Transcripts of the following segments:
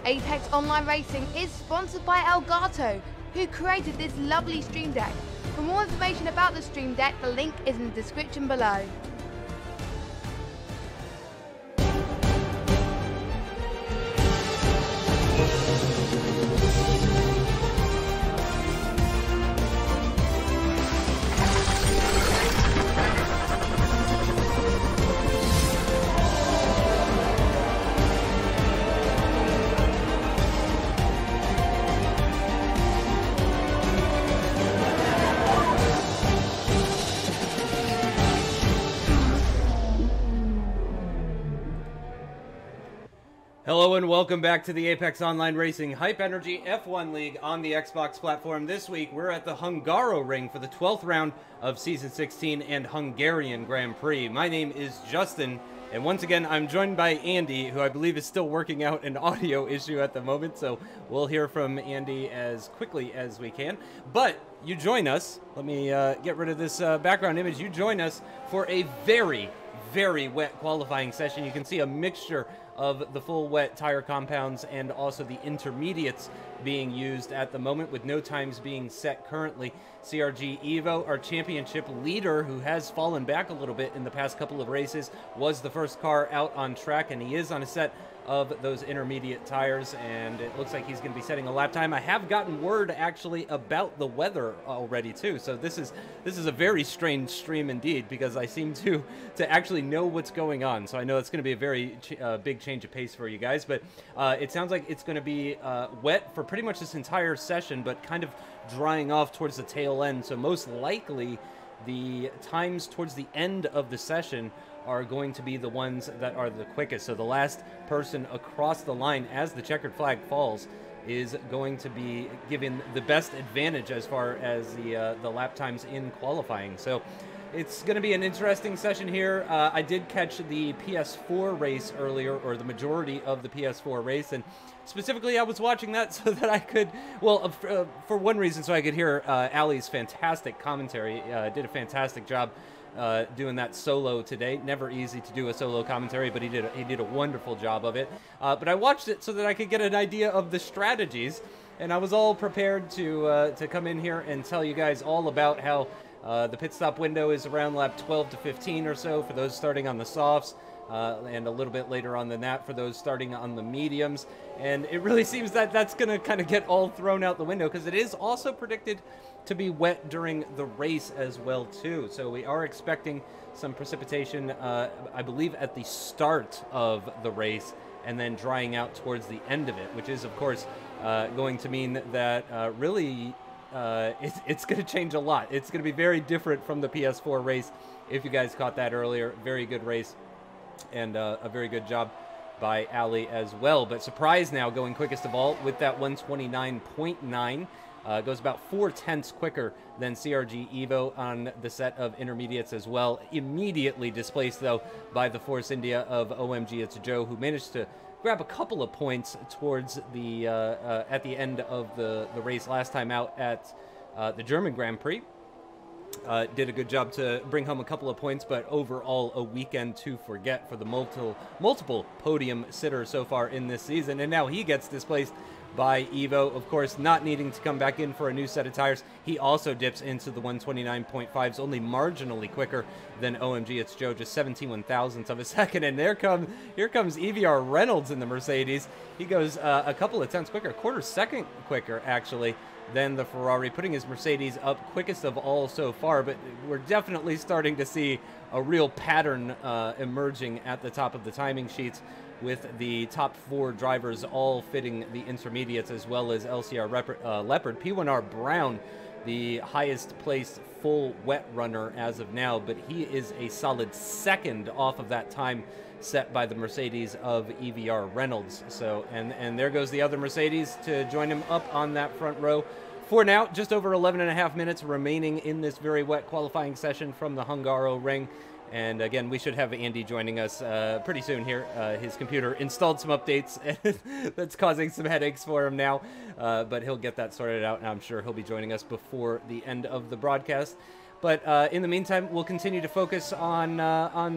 Apex Online Racing is sponsored by Elgato, who created this lovely stream deck. For more information about the stream deck, the link is in the description below. Hello and welcome back to the Apex Online Racing Hype Energy F1 League on the Xbox platform. This week we're at the Hungaroring for the 12th round of Season 16 and Hungarian Grand Prix. My name is Justin, and once again I'm joined by Andy, who I believe is still working out an audio issue at the moment, so we'll hear from Andy as quickly as we can. But you join us, let me get rid of this background image, you join us for a very wet qualifying session. You can see a mixture of the full wet tire compounds and also the intermediates being used at the moment, with no times being set currently. CRG Evo, our championship leader, who has fallen back a little bit in the past couple of races, was the first car out on track, and he is on a set of those intermediate tires, and it looks like he's going to be setting a lap time. I have gotten word actually about the weather already too, so this is a very strange stream indeed, because I seem to actually know what's going on. So I know it's going to be a very big change of pace for you guys, but it sounds like it's going to be wet for pretty much this entire session, but kind of drying off towards the tail end. So most likely the times towards the end of the session are going to be the ones that are the quickest. So the last person across the line as the checkered flag falls is going to be given the best advantage as far as the lap times in qualifying. So it's going to be an interesting session here. I did catch the PS4 race earlier, or the majority of the PS4 race, and specifically I was watching that so that I could, well, for one reason, so I could hear Ali's fantastic commentary. Did a fantastic job doing that solo today. Never easy to do a solo commentary, but he did a wonderful job of it. But I watched it so that I could get an idea of the strategies, and I was all prepared to come in here and tell you guys all about how the pit stop window is around lap 12 to 15 or so for those starting on the softs, and a little bit later on than that for those starting on the mediums. And it really seems that that's going to kind of get all thrown out the window, because it is also predicted to be wet during the race as well too. So we are expecting some precipitation, I believe, at the start of the race, and then drying out towards the end of it, which is of course going to mean that really it's going to change a lot. It's going to be very different from the PS4 race. If you guys caught that earlier, very good race, and a very good job by Ali as well. But surprise now, going quickest of all with that 129.9. Goes about 4/10 quicker than CRG Evo on the set of intermediates as well. Immediately displaced, though, by the Force India of OMG It's Joe, who managed to grab a couple of points towards the at the end of the race last time out at the German Grand Prix. Did a good job to bring home a couple of points, but overall a weekend to forget for the multiple podium sitter so far in this season. And now he gets displaced by Evo, of course, not needing to come back in for a new set of tires. He also dips into the 129.5s, only marginally quicker than OMG It's Joe, just 17/1000ths of a second. And here comes EVR Reynolds in the Mercedes. He goes a couple of tenths quicker, a quarter second quicker actually than the Ferrari, putting his Mercedes up quickest of all so far. But we're definitely starting to see a real pattern emerging at the top of the timing sheets, with the top 4 drivers all fitting the intermediates, as well as LCR Leopard. P1R Brown, the highest placed full wet runner as of now, but he is a solid second off of that time set by the Mercedes of EVR Reynolds. So, and there goes the other Mercedes to join him up on that front row. For now, just over 11.5 minutes remaining in this very wet qualifying session from the Hungaroring. And again, we should have Andy joining us pretty soon here. His computer installed some updates that's causing some headaches for him now, but he'll get that sorted out, and I'm sure he'll be joining us before the end of the broadcast. But in the meantime, we'll continue to focus on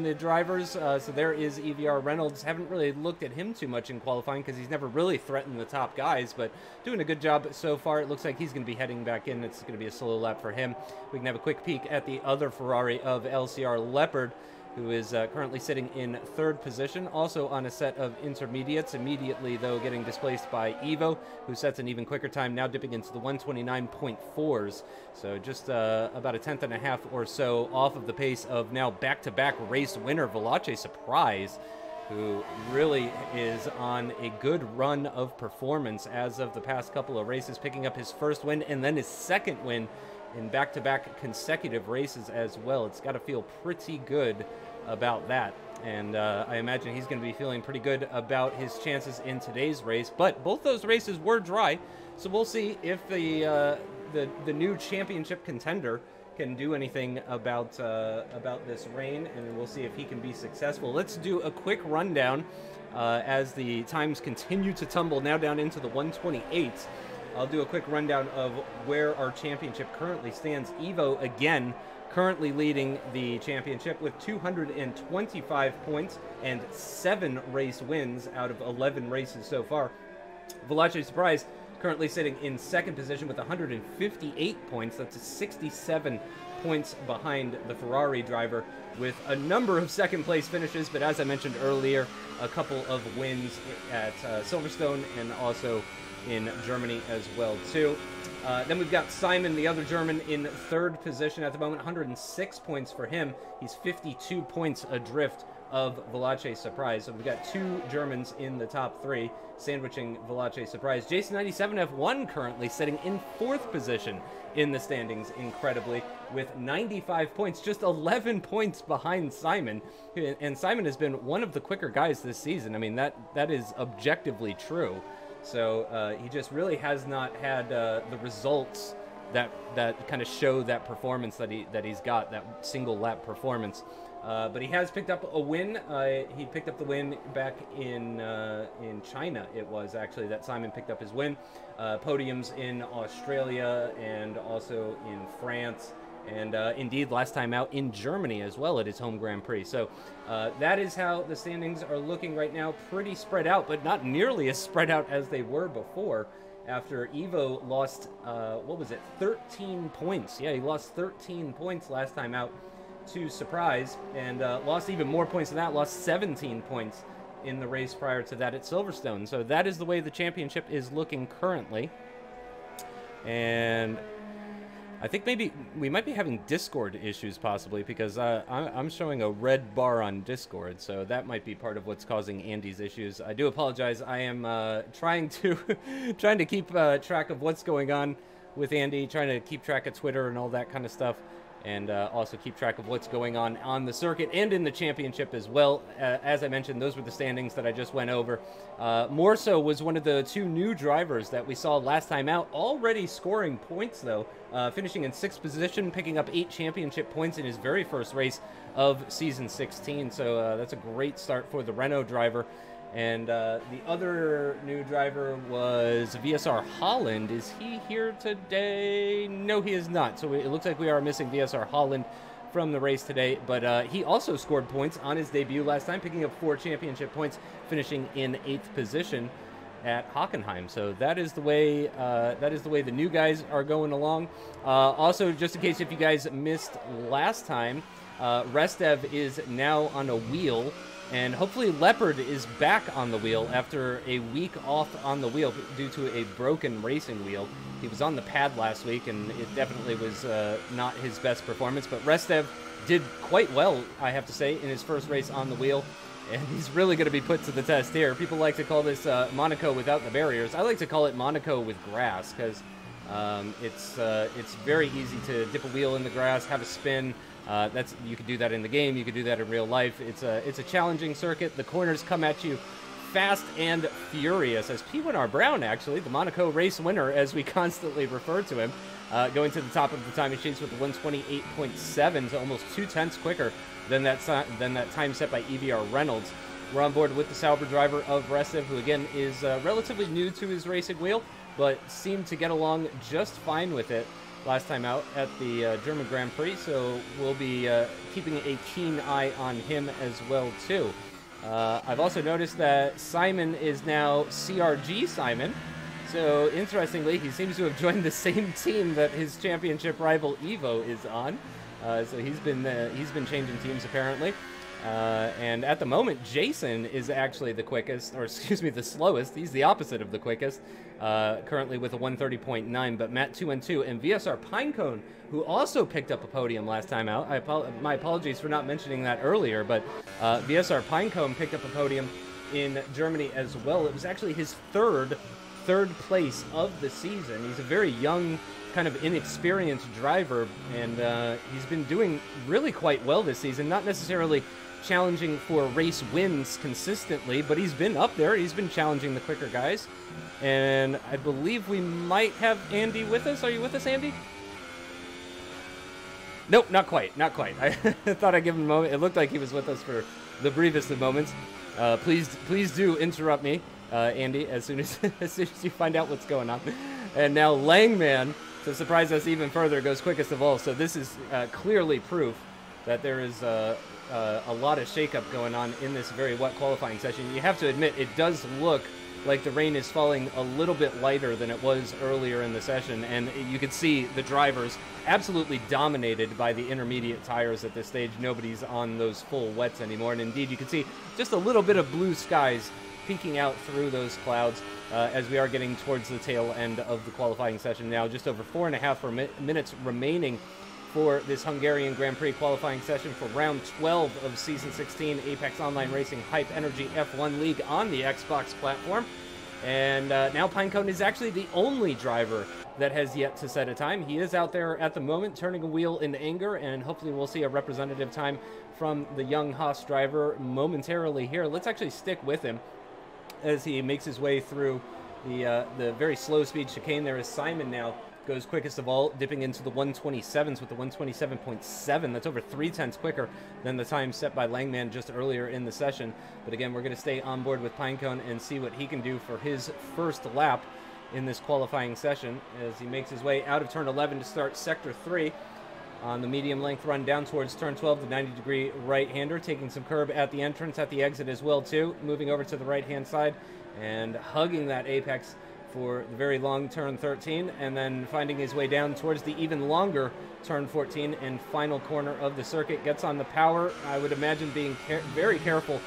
the drivers. So there is EVR Reynolds. Haven't really looked at him too much in qualifying because he's never really threatened the top guys, but doing a good job so far. It looks like he's going to be heading back in. It's going to be a solo lap for him. We can have a quick peek at the other Ferrari of LCR Leopard, who is currently sitting in 3rd position, also on a set of intermediates. Immediately, though, getting displaced by Evo, who sets an even quicker time, now dipping into the 129.4s. So just about a 10th and a half or so off of the pace of now back-to-back race winner Valache Surprise, who really is on a good run of performance as of the past couple of races, picking up his first win and then his second win in back-to-back consecutive races as well. It's got to feel pretty good about that, and I imagine he's going to be feeling pretty good about his chances in today's race. But both those races were dry, so we'll see if the new championship contender can do anything about this rain, and we'll see if he can be successful. Let's do a quick rundown as the times continue to tumble now down into the 128s. I'll do a quick rundown of where our championship currently stands. Evo, again, currently leading the championship with 225 points and 7 race wins out of 11 races so far. Valache Surprise currently sitting in 2nd position with 158 points. That's 67 points behind the Ferrari driver, with a number of 2nd place finishes, but as I mentioned earlier, a couple of wins at Silverstone and also in Germany as well too. Then we've got Simon, the other German, in 3rd position at the moment, 106 points for him. He's 52 points adrift of Valache Surprise. So we've got 2 Germans in the top 3, sandwiching Valache Surprise. Jason97 F1 currently sitting in 4th position in the standings, incredibly, with 95 points, just 11 points behind Simon. And Simon has been one of the quicker guys this season. I mean, that is objectively true. So he just really has not had the results that kind of show that performance that he's got, that single lap performance. But he has picked up a win. He picked up the win back in China. It was actually that Simon picked up his win. Podiums in Australia and also in France. And indeed, last time out in Germany as well at his home Grand Prix. So that is how the standings are looking right now. Pretty spread out, but not nearly as spread out as they were before. After Evo lost, 13 points. Yeah, he lost 13 points last time out to Surprise, and lost even more points than that, lost 17 points in the race prior to that at Silverstone. So that is the way the championship is looking currently. And I think maybe we might be having Discord issues possibly, because I'm showing a red bar on Discord, so that might be part of what's causing Andy's issues. I do apologize. I am trying to keep track of what's going on with Andy, trying to keep track of Twitter and all that kind of stuff, and also keep track of what's going on the circuit and in the championship as well. As I mentioned, those were the standings that I just went over. More so was one of the 2 new drivers that we saw last time out, already scoring points though, finishing in 6th position, picking up 8 championship points in his very first race of season 16. So that's a great start for the Renault driver. And the other new driver was VSR Holland. Is he here today? No, he is not. So it looks like we are missing VSR Holland from the race today. But he also scored points on his debut last time, picking up 4 championship points, finishing in 8th position at Hockenheim. So that is the way the new guys are going along. Also, just in case if you guys missed last time, Restev is now on a wheel. And hopefully Leopard is back on the wheel after a week off on the wheel due to a broken racing wheel. He was on the pad last week, and it definitely was not his best performance. But Restev did quite well, I have to say, in his first race on the wheel. And he's really going to be put to the test here. People like to call this Monaco without the barriers. I like to call it Monaco with grass, because it's very easy to dip a wheel in the grass, have a spin. You could do that in the game. You could do that in real life. It's a challenging circuit. The corners come at you fast and furious. As P1R Brown, actually, the Monaco race winner, as we constantly refer to him, going to the top of the time machines with 128.7, so almost 0.2 quicker than that time set by EVR Reynolds. We're on board with the Sauber driver of Restev, who again is relatively new to his racing wheel, but seemed to get along just fine with it. last time out at the German Grand Prix, so we'll be keeping a keen eye on him as well, too. I've also noticed that Simon is now CRG Simon. So, interestingly, he seems to have joined the same team that his championship rival Evo is on. So he's been changing teams, apparently. And at the moment, Jason is actually the quickest, or excuse me, the slowest. He's the opposite of the quickest, currently with a 130.9. But Matt 212 and VSR Pinecone, who also picked up a podium last time out. My apologies for not mentioning that earlier, but VSR Pinecone picked up a podium in Germany as well. It was actually his third place of the season. He's a very young, kind of inexperienced driver, and he's been doing really quite well this season. Not necessarily challenging for race wins consistently, but he's been up there. He's been challenging the quicker guys, and I believe we might have Andy with us. Are you with us, Andy? Nope, not quite. I thought I'd give him a moment. It looked like he was with us for the briefest of moments. Please do interrupt me, Andy, as soon as you find out what's going on. And now Langman, to surprise us even further, goes quickest of all. So this is clearly proof that there is a lot of shakeup going on in this very wet qualifying session. You have to admit, it does look like the rain is falling a little bit lighter than it was earlier in the session, and you could see the drivers absolutely dominated by the intermediate tires at this stage. Nobody's on those full wets anymore, and indeed you can see just a little bit of blue skies peeking out through those clouds as we are getting towards the tail end of the qualifying session now. Just over 4.5 minutes remaining for this Hungarian Grand Prix qualifying session for round 12 of Season 16 Apex Online Racing Hype Energy F1 League on the Xbox platform. And now Pinecone is actually the only driver that has yet to set a time. He is out there at the moment turning a wheel in anger, and hopefully we'll see a representative time from the young Haas driver momentarily here. Let's actually stick with him as he makes his way through the very slow speed chicane. There is Simon now, goes quickest of all, dipping into the 127s with the 127.7. That's over 0.3 quicker than the time set by Langman just earlier in the session. But again, we're going to stay on board with Pinecone and see what he can do for his first lap in this qualifying session as he makes his way out of turn 11 to start sector 3 on the medium length run down towards turn 12, the 90-degree right-hander, taking some curb at the entrance, at the exit as well too, moving over to the right-hand side and hugging that apex for the very long turn 13, and then finding his way down towards the even longer turn 14 and final corner of the circuit. Gets on the power, I would imagine being very careful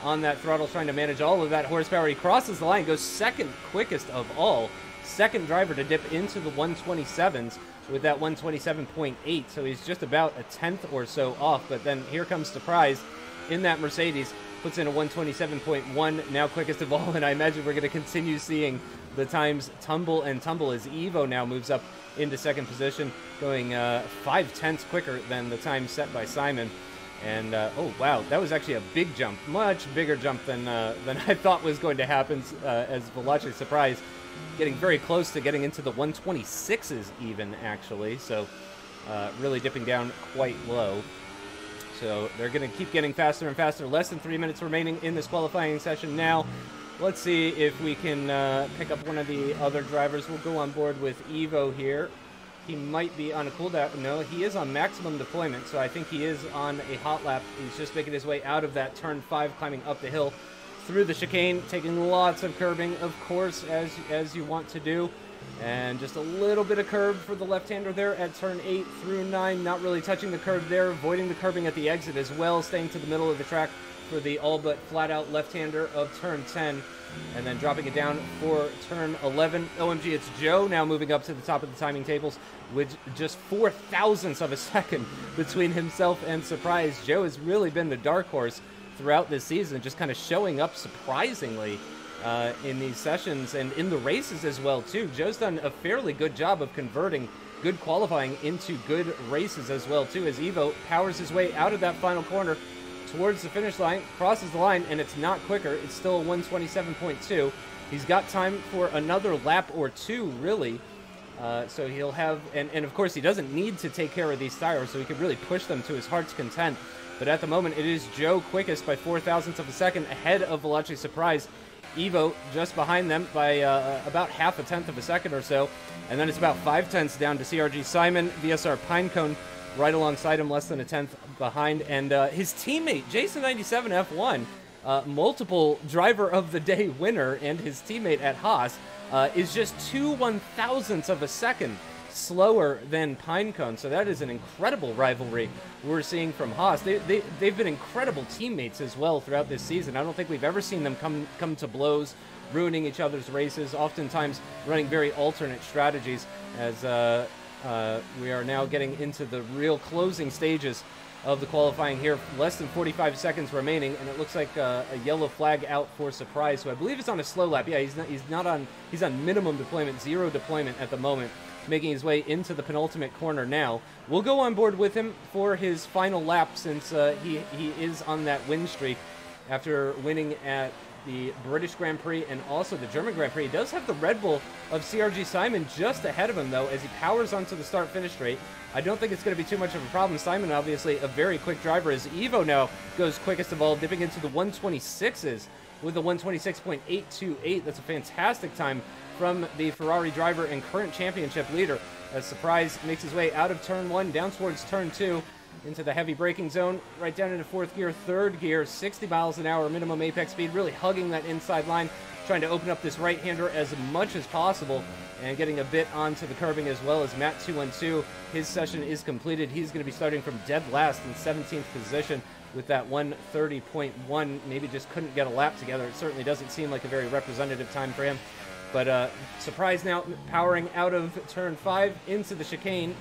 on that throttle, trying to manage all of that horsepower. He crosses the line, goes second quickest of all, second driver to dip into the 127s with that 127.8, so he's just about a tenth or so off. But then here comes Surprise in that Mercedes, puts in a 127.1, now quickest of all, and I imagine we're going to continue seeing the times tumble and tumble as Evo now moves up into second position, going 0.5 quicker than the time set by Simon. And oh wow, that was actually a big jump, much bigger jump than I thought was going to happen, as Veloce Surprise getting very close to getting into the 126s even, actually. So really dipping down quite low. So they're going to keep getting faster and faster. Less than 3 minutes remaining in this qualifying session now. Let's see if we can pick up one of the other drivers. We'll go on board with Evo here. He might be on a cooldown. No, he is on maximum deployment, so I think he is on a hot lap. He's just making his way out of that turn 5, climbing up the hill through the chicane, taking lots of curbing, of course, as you want to do. And just a little bit of curb for the left-hander there at turn 8 through 9. Not really touching the curb there, avoiding the curbing at the exit as well, staying to the middle of the track for the all but flat-out left-hander of turn 10. And then dropping it down for turn 11. OMG, it's Joe now moving up to the top of the timing tables with just 4 thousandths of a second between himself and Surprise. Joe has really been the dark horse throughout this season, just kind of showing up surprisingly in these sessions and in the races as well too. Joe's done a fairly good job of converting good qualifying into good races as well too, as Evo powers his way out of that final corner towards the finish line, crosses the line, and it's not quicker. It's still a 127.2. He's got time for another lap or two, really. So he'll have, and of course he doesn't need to take care of these tires, so he could really push them to his heart's content. But at the moment, it is Joe quickest by 4 thousandths of a second, ahead of Veloce Surprise Evo just behind them by about half a tenth of a second or so. And then it's about 5/10 down to CRG Simon, VSR Pinecone right alongside him, less than a tenth behind. And his teammate, Jason97 F1, multiple driver of the day winner, and his teammate at Haas is just 2/1000ths of a second slower than Pinecone. So that is an incredible rivalry we're seeing from Haas. They've been incredible teammates as well throughout this season. I don't think we've ever seen them come to blows, ruining each other's races, oftentimes running very alternate strategies, as we are now getting into the real closing stages of the qualifying here. Less than 45 seconds remaining, and it looks like a yellow flag out for Surprise, who I believe is on a slow lap. Yeah, he's on minimum deployment, 0 deployment at the moment, making his way into the penultimate corner now. We'll go on board with him for his final lap, since he is on that win streak after winning at the British Grand Prix and also the German Grand Prix. He does have the Red Bull of CRG Simon just ahead of him, though, as he powers onto the start-finish straight. I don't think it's going to be too much of a problem. Simon, obviously, a very quick driver, as Evo now goes quickest of all, dipping into the 126s with a 126.828. That's a fantastic time from the Ferrari driver and current championship leader, as Surprise makes his way out of Turn 1, down towards Turn 2, into the heavy braking zone, right down into 4th gear, 3rd gear, 60 miles an hour minimum apex speed, really hugging that inside line, trying to open up this right-hander as much as possible, and getting a bit onto the curbing as well, as Matt 212. His session is completed. He's going to be starting from dead last in 17th position with that 1:30.1. Maybe just couldn't get a lap together. It certainly doesn't seem like a very representative time for him. But Surprise now powering out of Turn 5 into the chicane.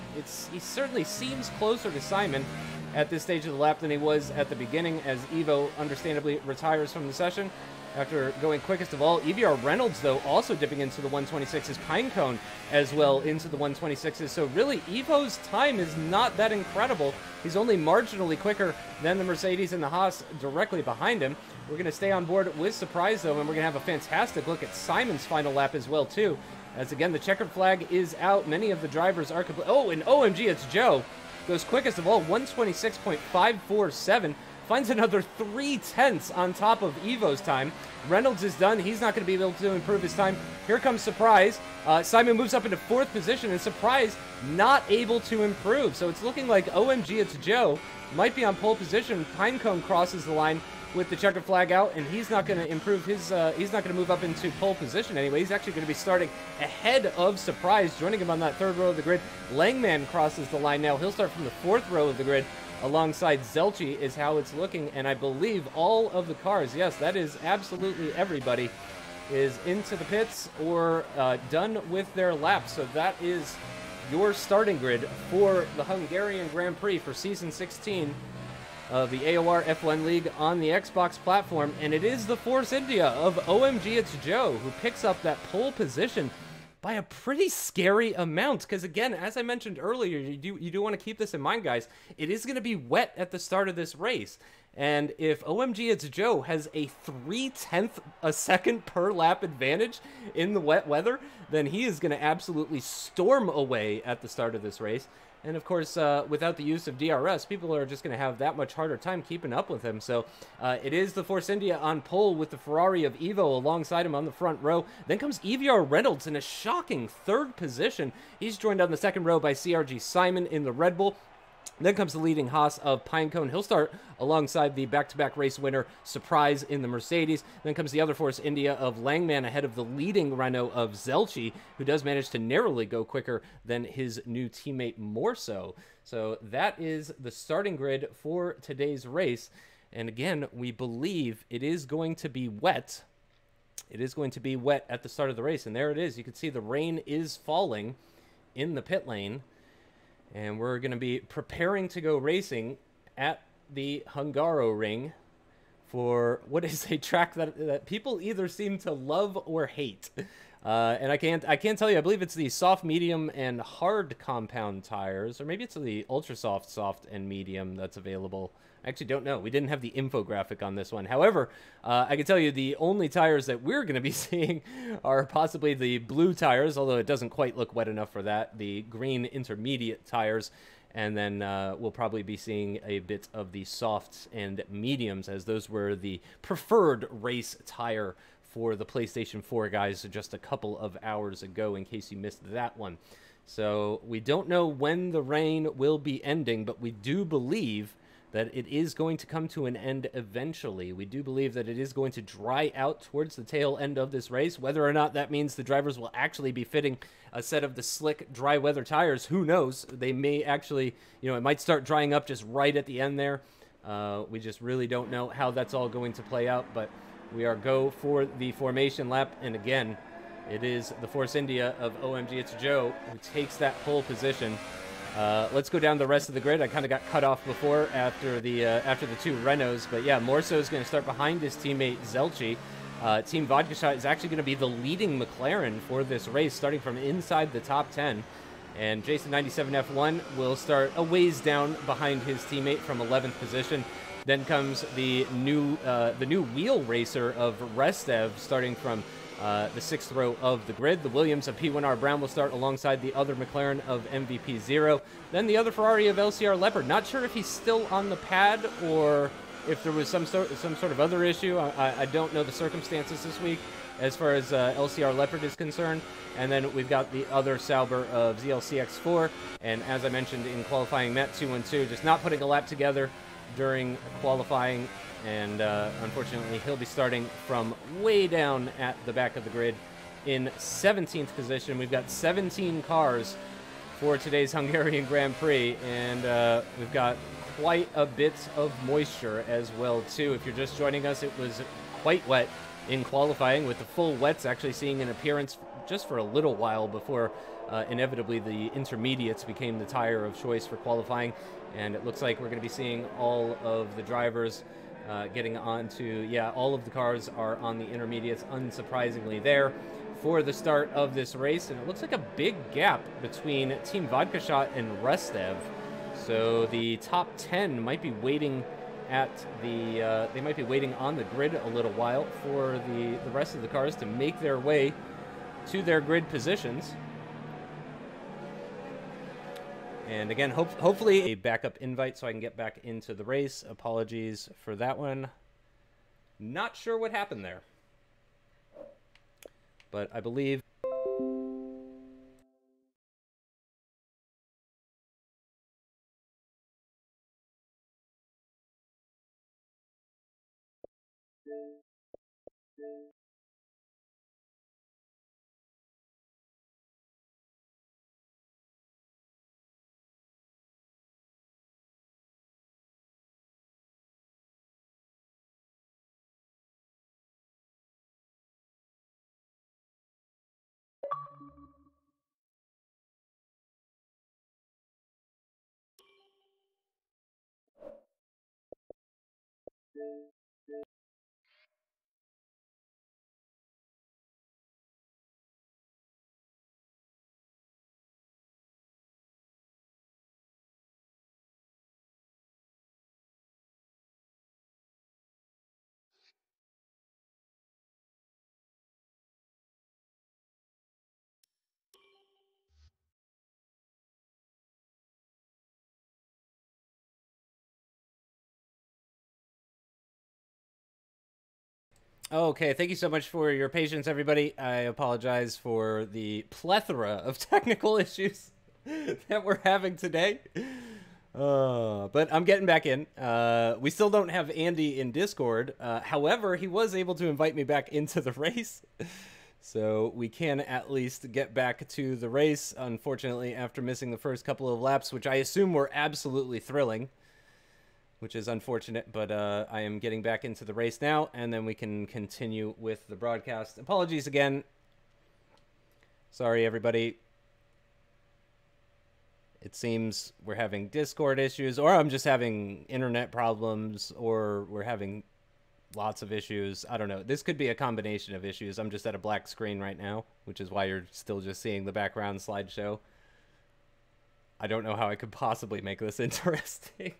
He certainly seems closer to Simon at this stage of the lap than he was at the beginning, as Evo understandably retires from the session after going quickest of all. EVR Reynolds, though, also dipping into the 126s. Pinecone as well into the 126s. So really, Evo's time is not that incredible. He's only marginally quicker than the Mercedes and the Haas directly behind him. We're going to stay on board with Surprise, though, and we're going to have a fantastic look at Simon's final lap as well, too. As, again, the checkered flag is out. Many of the drivers are complete. Oh, and OMG, it's Joe. Goes quickest of all, 126.547. Finds another 3/10 on top of Evo's time. Reynolds is done. He's not going to be able to improve his time. Here comes Surprise. Simon moves up into 4th position, and Surprise not able to improve. So it's looking like OMG, it's Joe. Might be on pole position. Pinecone crosses the line with the checkered flag out, and he's not going to improve his, he's not going to move up into pole position anyway. He's actually going to be starting ahead of Surprise, joining him on that 3rd row of the grid. Langman crosses the line now. He'll start from the 4th row of the grid alongside Zelchi, is how it's looking, and I believe all of the cars, yes, that is absolutely everybody, is into the pits or done with their laps. So that is your starting grid for the Hungarian Grand Prix for Season 16 of the AOR F1 League on the Xbox platform, and it is the Force India of OMG It's Joe who picks up that pole position by a pretty scary amount, because again, as I mentioned earlier, you do want to keep this in mind, guys. It is going to be wet at the start of this race, and if OMG It's Joe has a 3/10 a second per lap advantage in the wet weather, then he is going to absolutely storm away at the start of this race. And of course, without the use of DRS, people are just going to have that much harder time keeping up with him. So it is the Force India on pole with the Ferrari of Evo alongside him on the front row. Then comes EVR Reynolds in a shocking 3rd position. He's joined on the 2nd row by CRG Simon in the Red Bull. Then comes the leading Haas of Pinecone. He'll start alongside the back-to-back race winner, Surprise, in the Mercedes. Then comes the other Force India of Langman ahead of the leading Renault of Zelchi, who does manage to narrowly go quicker than his new teammate Morso. So that is the starting grid for today's race. And again, we believe it is going to be wet. It is going to be wet at the start of the race. And there it is. You can see the rain is falling in the pit lane. And we're going to be preparing to go racing at the Hungaroring for what is a track that people either seem to love or hate. And I can't tell you. I believe it's the soft, medium, and hard compound tires, or maybe it's the ultra soft, soft, and medium that's available. I actually don't know. We didn't have the infographic on this one. However, I can tell you the only tires that we're going to be seeing are possibly the blue tires, although it doesn't quite look wet enough for that, the green intermediate tires, and then we'll probably be seeing a bit of the softs and mediums, as those were the preferred race tire for the PlayStation 4 guys just a couple of hours ago, in case you missed that one. So we don't know when the rain will be ending, but we do believe that it is going to come to an end eventually. We do believe that it is going to dry out towards the tail end of this race. Whether or not that means the drivers will actually be fitting a set of the slick, dry weather tires, who knows? They may actually, it might start drying up just right at the end there. We just really don't know how that's all going to play out, but we are go for the formation lap, and again, it is the Force India of OMG It's Joe who takes that pole position. Let's go down the rest of the grid. I kind of got cut off before after the two Renaults, but yeah, Morso is going to start behind his teammate Zelchi. Team Vodka Shot is actually going to be the leading McLaren for this race, starting from inside the top 10. And Jason 97 F1 will start a ways down behind his teammate from 11th position. Then comes the new wheel racer of Restev, starting from the 6th row of the grid. The Williams of P1R Brown will start alongside the other McLaren of MVP Zero. Then the other Ferrari of LCR Leopard. Not sure if he's still on the pad or if there was some sort of other issue. I don't know the circumstances this week as far as LCR Leopard is concerned. And then we've got the other Sauber of ZLCX4. And as I mentioned in qualifying, Matt 212 just not putting a lap together during qualifying. And unfortunately, he'll be starting from way down at the back of the grid in 17th position. We've got 17 cars for today's Hungarian Grand Prix, and we've got quite a bit of moisture as well, too. If you're just joining us, it was quite wet in qualifying, with the full wets actually seeing an appearance just for a little while before inevitably the intermediates became the tire of choice for qualifying. And it looks like we're going to be seeing all of the drivers getting onto, all of the cars are on the intermediates, unsurprisingly there, for the start of this race. And it looks like a big gap between Team Vodka Shot and Restev. So the top 10 might be waiting at the, they might be waiting on the grid a little while for the rest of the cars to make their way to their grid positions. And again, hopefully a backup invite so I can get back into the race. Apologies for that one. Not sure what happened there, but I believe... Okay, thank you so much for your patience, everybody. I apologize for the plethora of technical issues that we're having today. But I'm getting back in. We still don't have Andy in Discord. However, he was able to invite me back into the race. So we can at least get back to the race, unfortunately, after missing the first couple of laps, which I assume were absolutely thrilling. Which is unfortunate, but I am getting back into the race now, and then we can continue with the broadcast. Apologies again. Sorry, everybody. It seems we're having Discord issues, or I'm just having internet problems, or we're having lots of issues. I don't know. This could be a combination of issues. I'm just at a black screen right now, which is why you're still just seeing the background slideshow. I don't know how I could possibly make this interesting.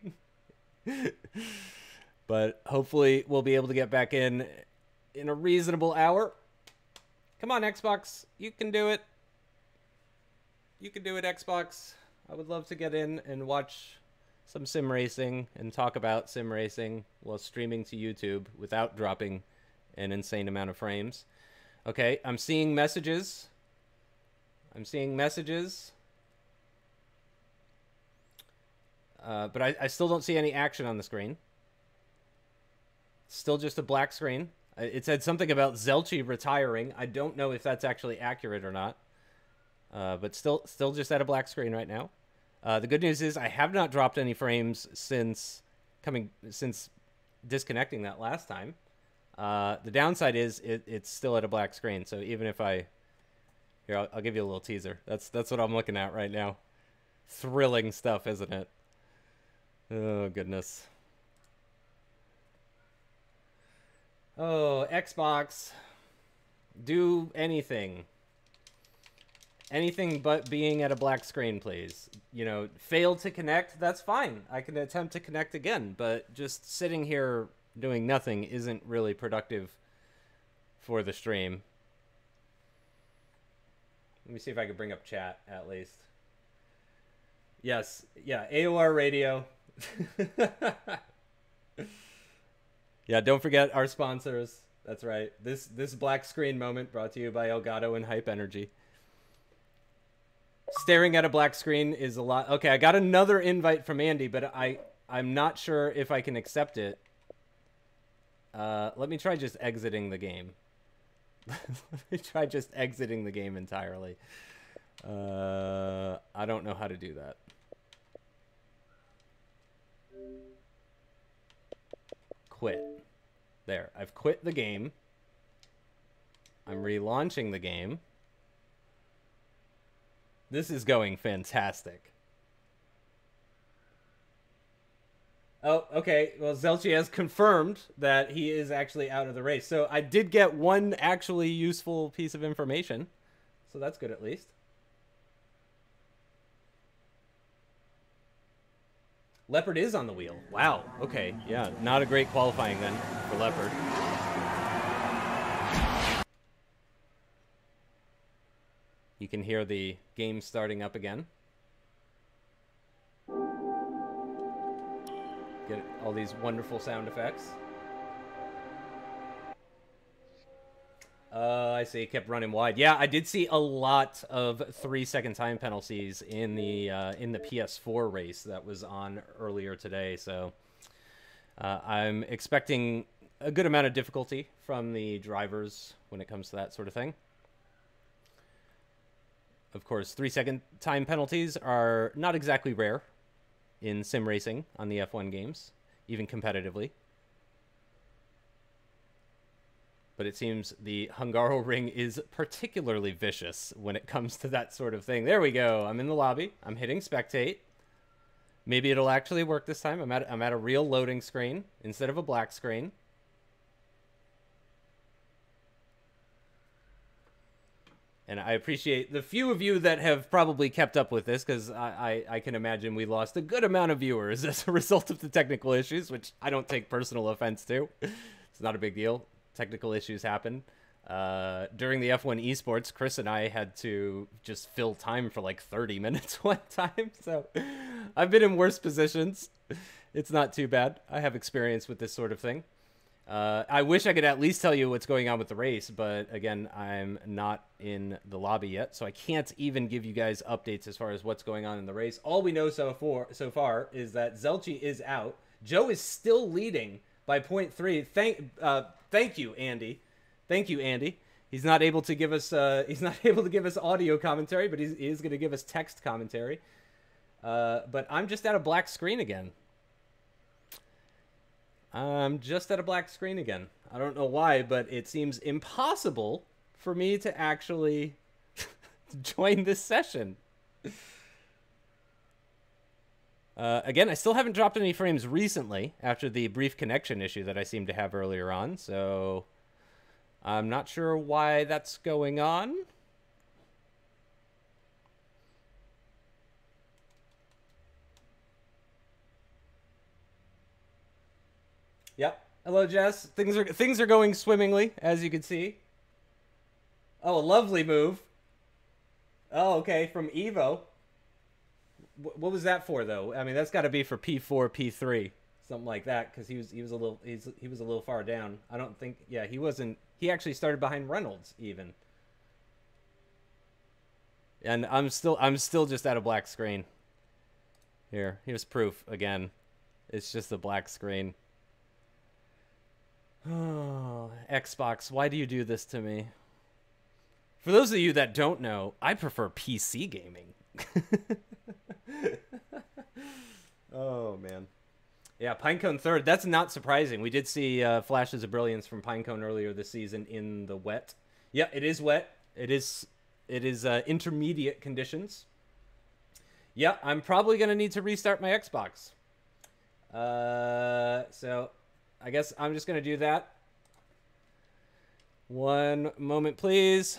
But hopefully we'll be able to get back in a reasonable hour. Come on, Xbox. You can do it. You can do it, Xbox. I would love to get in and watch some sim racing and talk about sim racing while streaming to YouTube without dropping an insane amount of frames. Okay, I'm seeing messages. But I still don't see any action on the screen. Still just a black screen. It said something about Zelchi retiring. I don't know if that's actually accurate or not. But still just at a black screen right now. The good news is I have not dropped any frames since disconnecting that last time. The downside is it's still at a black screen. So even if here, I'll give you a little teaser. That's what I'm looking at right now. Thrilling stuff, isn't it? Oh, goodness. Oh, Xbox. Do anything. Anything but being at a black screen, please. You know, fail to connect, that's fine. I can attempt to connect again, but just sitting here doing nothing isn't really productive for the stream. Let me see if I can bring up chat, at least. Yes, yeah, AOR radio. Yeah, don't forget our sponsors. That's right. This black screen moment brought to you by Elgato and Hype Energy. Staring at a black screen is a lot. Okay, I got another invite from Andy, but I'm not sure if I can accept it. Let me try just exiting the game. Let me try just exiting the game entirely. I don't know how to do that. Quit. There. I've quit the game. I'm relaunching the game. This is going fantastic. Oh, okay. Well, Zelchi has confirmed that he is actually out of the race. So I did get one actually useful piece of information. So that's good at least. Leopard is on the wheel. Wow. Okay. Yeah. Not a great qualifying then for Leopard. You can hear the game starting up again. Get all these wonderful sound effects. I see. Kept running wide. Yeah, I did see a lot of 3-second time penalties in the PS4 race that was on earlier today. So I'm expecting a good amount of difficulty from the drivers when it comes to that sort of thing. Of course, 3-second time penalties are not exactly rare in sim racing on the F1 games, even competitively. But it seems the Hungaroring is particularly vicious when it comes to that sort of thing. There we go. I'm in the lobby. I'm hitting spectate. Maybe it'll actually work this time. I'm at a real loading screen instead of a black screen. And I appreciate the few of you that have probably kept up with this, because I can imagine we lost a good amount of viewers as a result of the technical issues, which I don't take personal offense to. It's not a big deal. Technical issues happen. During the F1 esports, Chris and I had to just fill time for like 30 minutes one time. So I've been in worse positions. It's not too bad. I have experience with this sort of thing. I wish I could at least tell you what's going on with the race, but again, I'm not in the lobby yet, so I can't even give you guys updates as far as what's going on in the race. All we know so far is that Zelchi is out. Joe is still leading by 0.3. Thank you, Andy. Thank you, Andy. He's not able to give us audio commentary, but he is going to give us text commentary. But I'm just at a black screen again. I'm just at a black screen again. I don't know why, but it seems impossible for me to actually join this session. Again, I still haven't dropped any frames recently after the brief connection issue that I seemed to have earlier on, so I'm not sure why that's going on. Yep. Hello, Jess. Things are going swimmingly, as you can see. Oh, a lovely move. Oh, okay, from Evo. What was that for, though? I mean, that's got to be for P4, P3. something like that, because he was a little far down. I don't think, yeah, he wasn't. He actually started behind Reynolds even. And I'm still just at a black screen. Here's proof again. It's just a black screen. Oh, Xbox, why do you do this to me? For those of you that don't know, I prefer PC gaming. Oh, man. Yeah, Pinecone third. That's not surprising. We did see flashes of brilliance from Pinecone earlier this season in the wet. Yeah, it is wet. It is intermediate conditions. Yeah, I'm probably going to need to restart my Xbox. So I guess I'm just going to do that. One moment, please.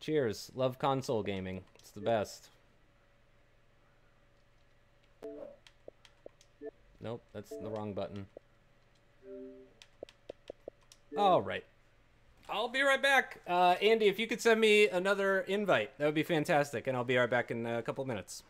Cheers. Love console gaming. It's the best. Nope, that's the wrong button. All right. I'll be right back. Andy, if you could send me another invite, that would be fantastic, and I'll be right back in a couple minutes.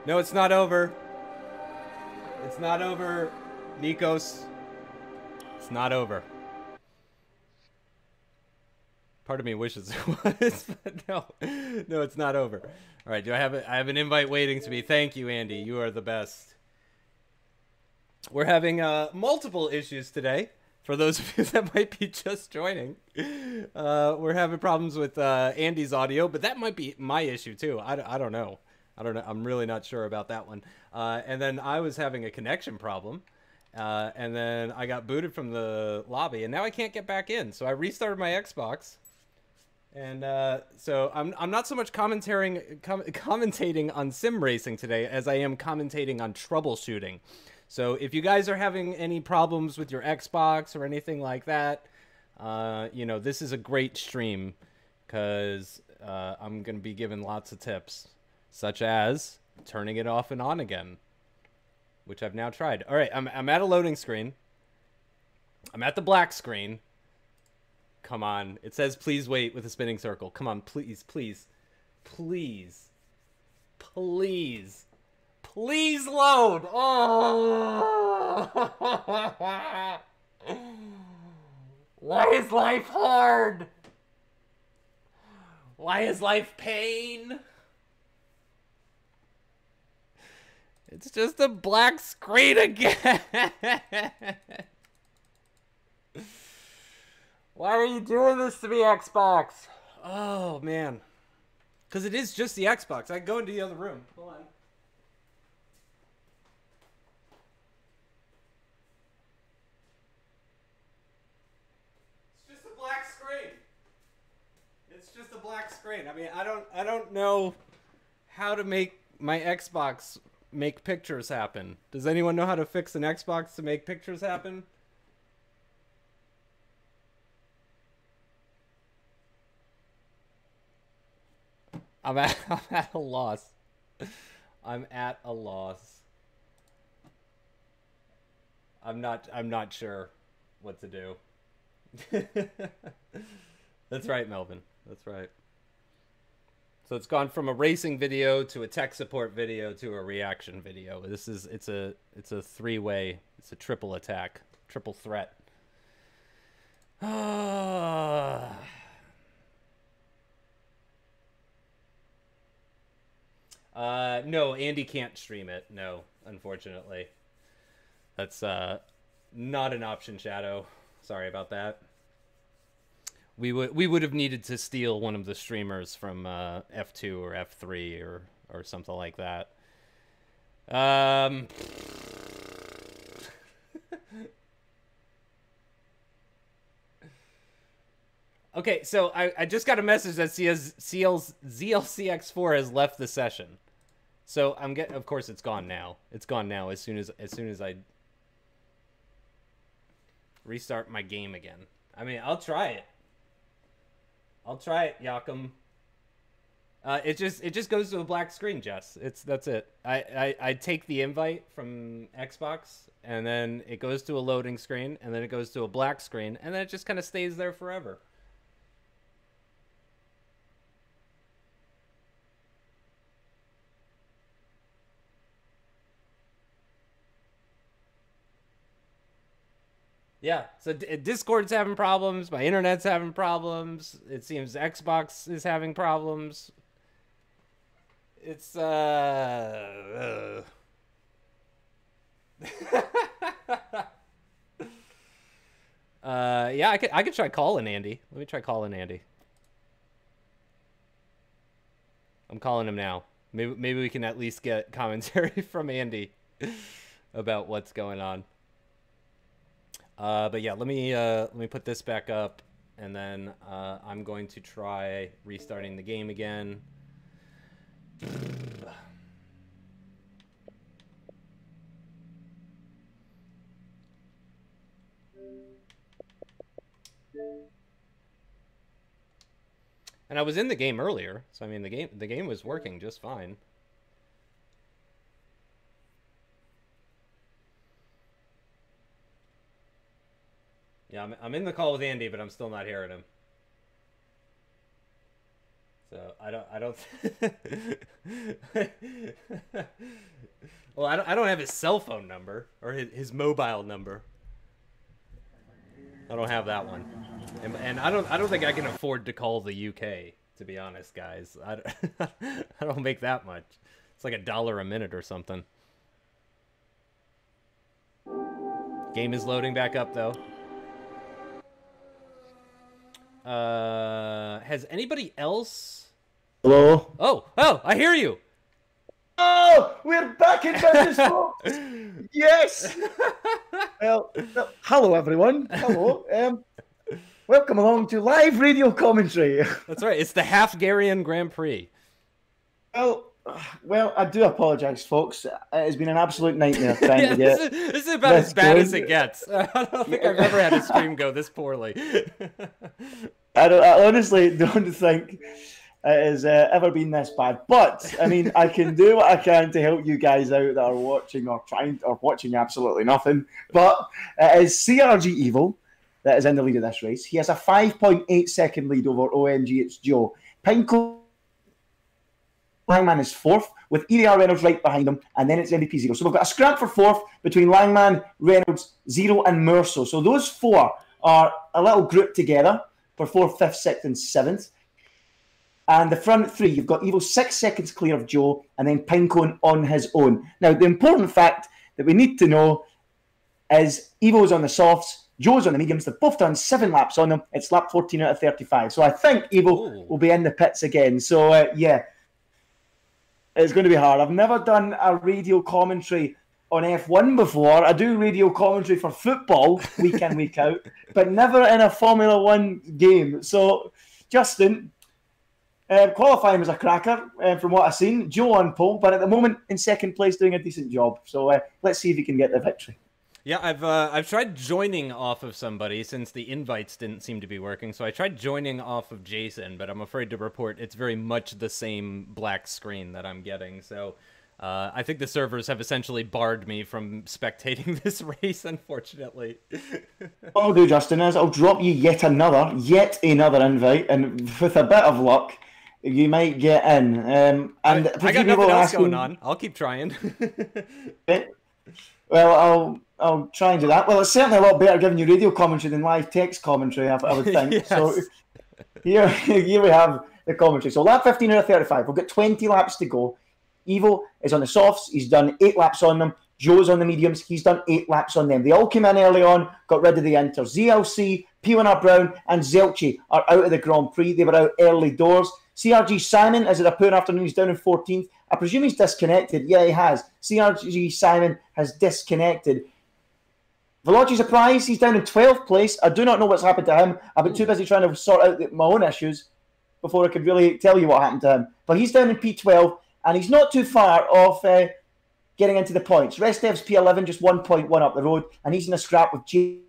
No, it's not over. It's not over, Nikos. It's not over. Part of me wishes it was, but no, it's not over. All right, I have an invite waiting to me. Thank you, Andy. You are the best. We're having multiple issues today. For those of you that might be just joining, we're having problems with Andy's audio, but that might be my issue too. I don't know. I'm really not sure about that one. And then I was having a connection problem. And then I got booted from the lobby, and now I can't get back in. So I restarted my Xbox. And so I'm not so much commentating on sim racing today as I am commentating on troubleshooting. So if you guys are having any problems with your Xbox or anything like that, you know, this is a great stream because I'm going to be giving lots of tips, such as turning it off and on again, which I've now tried. All right, I'm at a loading screen. I'm at the black screen. Come on. It says, please wait with a spinning circle. Come on, please, please, please, please, please load. Oh. Why is life hard? Why is life pain? It's just a black screen again. Why are you doing this to me, Xbox? Oh, man. Because it is just the Xbox. I can go into the other room. Hold on. It's just a black screen. It's just a black screen. I mean, I don't know how to make my Xbox make pictures happen. Does anyone know how to fix an Xbox to make pictures happen? I'm at a loss. I'm at a loss. I'm not sure what to do. That's right, Melvin. That's right. So it's gone from a racing video to a tech support video to a reaction video. It's a three-way, it's a triple attack, triple threat. No, Andy can't stream it. No, unfortunately. That's not an option, Shadow. Sorry about that. We would have needed to steal one of the streamers from F2 or F3 or something like that. Okay, so I just got a message that ZLCX4 has left the session. So of course it's gone now. It's gone now as soon as I restart my game again. I mean, I'll try it. I'll try it, Yakum. It just goes to a black screen, Jess. That's it. I take the invite from Xbox, and then it goes to a loading screen, and then it goes to a black screen, and then it just kind of stays there forever. Yeah, so Discord's having problems, my internet's having problems, it seems Xbox is having problems. It's, yeah, I could try calling Andy. Let me try calling Andy. I'm calling him now. Maybe we can at least get commentary from Andy about what's going on. But yeah, let me put this back up, and then I'm going to try restarting the game again. And I was in the game earlier, so I mean the game was working just fine. Yeah, I'm in the call with Andy, but I'm still not hearing him. So I don't. Well, I don't have his cell phone number or his mobile number. I don't have that one, and I don't think I can afford to call the UK. To be honest, guys, I don't make that much. It's like $1 a minute or something. Game is loading back up though. Has anybody else? Hello? Oh, I hear you. Oh, we're back in business, folks. Yes. Well, hello, everyone. Hello. Welcome along to live radio commentary. That's right. It's the Hungarian Grand Prix. Well, I do apologise, folks. It has been an absolute nightmare trying to get this is about as bad as it gets. I don't think I've ever had a stream go this poorly. I honestly don't think it has ever been this bad. But I mean, I can do what I can to help you guys out that are watching or watching absolutely nothing. But it is CRG Evil that is in the lead of this race. He has a 5.8 second lead over OMG. It's Joe. Pinko Langman is fourth, with EDR Reynolds right behind him, and then it's MVP 0. So we've got a scrap for fourth between Langman, Reynolds, 0, and Merso. So those four are a little group together for 4th, 5th, 6th, and 7th. And the front three, you've got Evo 6 seconds clear of Joe, and then Pinecone on his own. Now, the important fact that we need to know is Evo's on the softs, Joe's on the mediums. They've both done 7 laps on them. It's lap 14 out of 35. So I think Evo will be in the pits again. So, yeah. It's going to be hard. I've never done a radio commentary on F1 before. I do radio commentary for football week in, week out, but never in a Formula 1 game. So, Justin, qualifying was a cracker from what I've seen. Joe on pole, but at the moment in second place doing a decent job. So, let's see if he can get the victory. Yeah, I've tried joining off of somebody since the invites didn't seem to be working. So I tried joining off of Jason, but I'm afraid to report it's very much the same black screen that I'm getting. So I think the servers have essentially barred me from spectating this race, unfortunately. What I'll do, Justin, is I'll drop you yet another invite, and with a bit of luck, you might get in. And I got nothing else going on. I'll keep trying. Well, I'll try and do that. Well, it's certainly a lot better giving you radio commentary than live text commentary, I would think. Yes. So here we have the commentary. So lap 15 out of 35. We've got 20 laps to go. Evo is on the softs. He's done 8 laps on them. Joe's on the mediums. He's done 8 laps on them. They all came in early on, got rid of the inters. ZLC, P1R Brown, and Zelchi are out of the Grand Prix. They were out early doors. CRG Simon is at a poor afternoon. He's down in 14th. I presume he's disconnected. Yeah, he has. CRG Simon has disconnected. Veloci Surprise, he's down in 12th place. I do not know what's happened to him. I've been too busy trying to sort out my own issues before I could really tell you what happened to him. But he's down in P12, and he's not too far off getting into the points. Restev's P11, just 1.1 up the road, and he's in a scrap with J.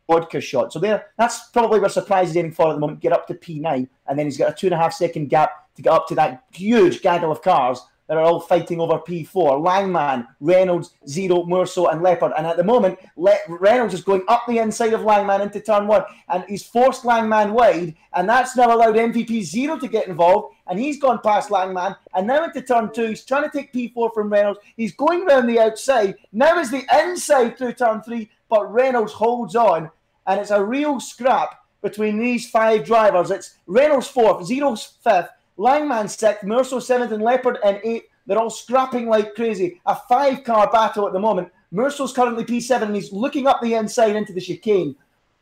Vodka shot. So that's probably where Surprise is aiming for at the moment, get up to P9, and then he's got a 2.5 second gap to get up to that huge gaggle of cars that are all fighting over P4. Langman, Reynolds, 0, Merso, and Leopard. And at the moment, Reynolds is going up the inside of Langman into turn 1, and he's forced Langman wide, and that's now allowed MVP 0 to get involved, and he's gone past Langman, and now into turn 2, he's trying to take P4 from Reynolds. He's going round the outside. Now is the inside through turn 3, but Reynolds holds on, and it's a real scrap between these 5 drivers. It's Reynolds 4th, 0's 5th, Langman 6th, Merso 7th, and Leopard in 8th. They're all scrapping like crazy. A 5-car battle at the moment. Merso's currently P7, and he's looking up the inside into the chicane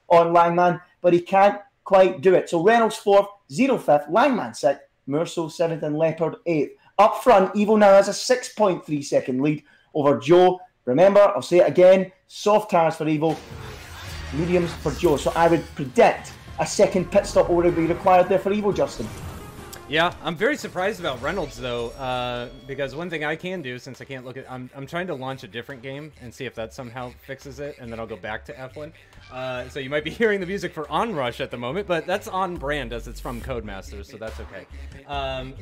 on Langman, but he can't quite do it. So Reynolds 4th, 0 5th, Langman 6th, Merso 7th, and Leopard 8th. Up front, Evo now has a 6.3 second lead over Joe. Remember, I'll say it again, soft tires for Evo, mediums for Joe. So I would predict a second pit stop will be required there for Evo, Justin. Yeah, I'm very surprised about Reynolds, though, because one thing I can do, since I can't look at... I'm trying to launch a different game and see if that somehow fixes it, and then I'll go back to F1. So you might be hearing the music for Onrush at the moment, but that's on brand as it's from Codemasters, so that's okay.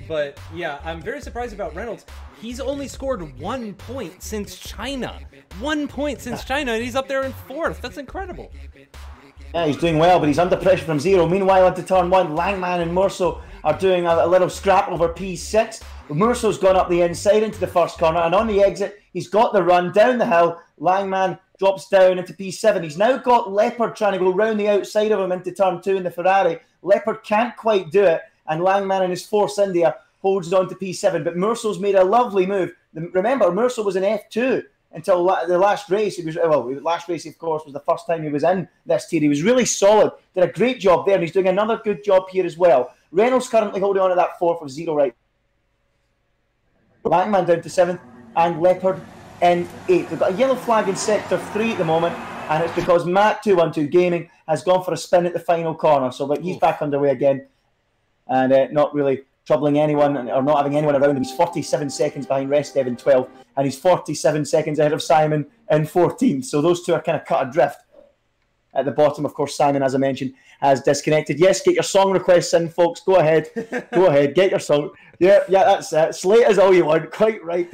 But yeah, I'm very surprised about Reynolds. He's only scored 1 point since China. 1 point since China, and he's up there in 4th. That's incredible. Yeah, he's doing well, but he's under pressure from 0. Meanwhile, into turn 1, Langman and Merso are doing a little scrap over P6. Murso's gone up the inside into the first corner, and on the exit, he's got the run down the hill. Langman drops down into P7. He's now got Leopard trying to go round the outside of him into turn 2 in the Ferrari. Leopard can't quite do it, and Langman in his Force India holds on to P7. But Murso's made a lovely move. Remember, Murso was in F2 until the last race. The last race, of course, was the first time he was in this tier. He was really solid. Did a great job there, and he's doing another good job here as well. Reynolds currently holding on to that 4th of 0 right. Langman down to 7th, and Leopard in 8th. They've got a yellow flag in Sector 3 at the moment, and it's because Matt212 Gaming has gone for a spin at the final corner. So, but he's back underway again, and not really troubling anyone, or not having anyone around him. He's 47 seconds behind Restev in 12th, and he's 47 seconds ahead of Simon in 14th. So those two are kind of cut adrift. At the bottom, of course, Simon, as I mentioned, has disconnected. Yes, get your song requests in, folks. Go ahead. Go ahead. Get your song. Yeah, that's it. Slate is all you want. Quite right.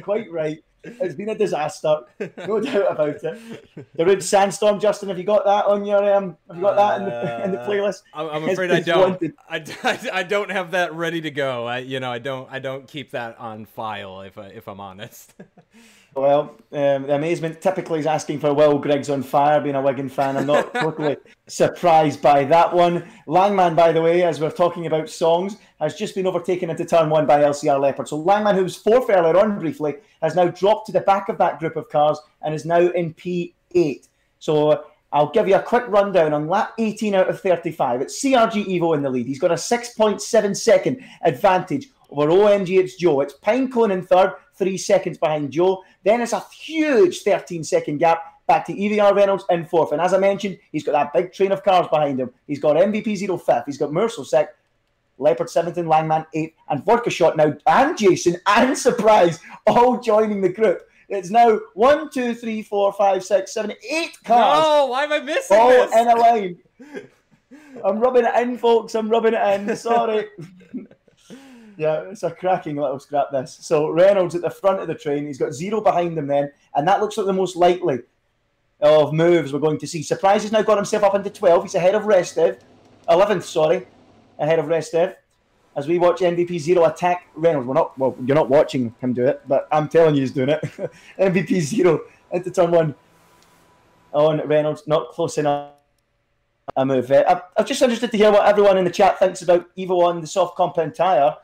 Quite right. It's been a disaster. No doubt about it. The Rude Sandstorm, Justin, have you got that on your have you got that in the playlist? I'm afraid I don't. I don't have that ready to go. I don't keep that on file if I'm honest. Well, the amazement typically is asking for Will Griggs on fire, being a Wigan fan. I'm not totally surprised by that one. Langman, by the way, as we're talking about songs, has just been overtaken into turn 1 by LCR Leopard. So Langman, who was 4th earlier on briefly, has now dropped to the back of that group of cars and is now in P8. So I'll give you a quick rundown on lap 18 out of 35. It's CRG Evo in the lead. He's got a 6.7 second advantage over OMG It's Joe. It's Pinecone in 3rd, 3 seconds behind Joe. Then it's a huge 13-second gap back to EVR Reynolds in 4th. And as I mentioned, he's got that big train of cars behind him. He's got MVP 0 5th. He's got Merso 6th, Leopard 7th, and Langman 8th. And Vodka Shot now, and Jason, and Surprise, all joining the group. It's now 1, 2, 3, 4, 5, 6, 7, 8 cars. No, why am I missing all this? In a line. I'm rubbing it in, folks. I'm rubbing it in. Sorry. Yeah, it's a cracking little scrap, this. So Reynolds at the front of the train. He's got 0 behind him then. And that looks like the most likely of moves we're going to see. Surprise has now got himself up into 12. He's ahead of Restev. 11th, sorry. Ahead of Restev. As we watch MVP 0 attack Reynolds. You're not watching him do it, but I'm telling you he's doing it. MVP 0 into turn 1 on Reynolds. Not close enough. A move. I'm just interested to hear what everyone in the chat thinks about Evo on the soft compound tyre.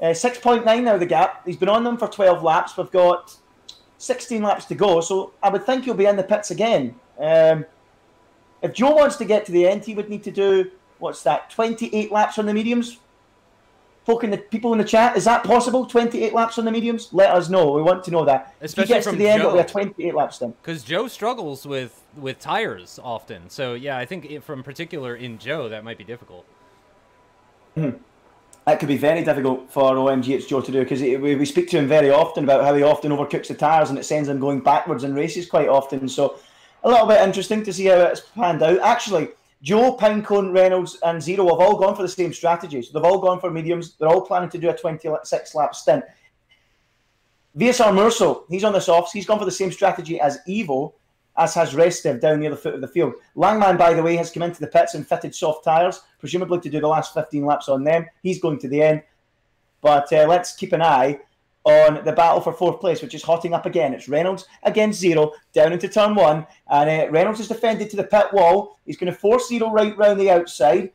6.9 now the gap. He's been on them for 12 laps. We've got 16 laps to go, so I would think he'll be in the pits again. If Joe wants to get to the end, he would need to do, 28 laps on the mediums? The people in the chat, is that possible? 28 laps on the mediums? Let us know. We want to know that. Especially if he gets from to the end, Joe, it'll be a 28 lap stint. Because Joe struggles with tires often. So, yeah, I think from particular in Joe, that might be difficult. That could be very difficult for OMG It's Joe to do, because we speak to him very often about how he often overcooks the tyres and it sends him going backwards in races quite often. So a little bit interesting to see how it's panned out. Actually, Joe, Pinecone, Reynolds and 0 have all gone for the same strategy. So they've all gone for mediums. They're all planning to do a 26-lap stint. VSR Merso, he's on the softs. He's gone for the same strategy as Evo, as has Restev down near the foot of the field. Langman, by the way, has come into the pits and fitted soft tyres, presumably to do the last 15 laps on them. He's going to the end. But let's keep an eye on the battle for 4th place, which is hotting up again. It's Reynolds against 0, down into turn 1. And Reynolds is defended to the pit wall. He's going to force 0 right round the outside.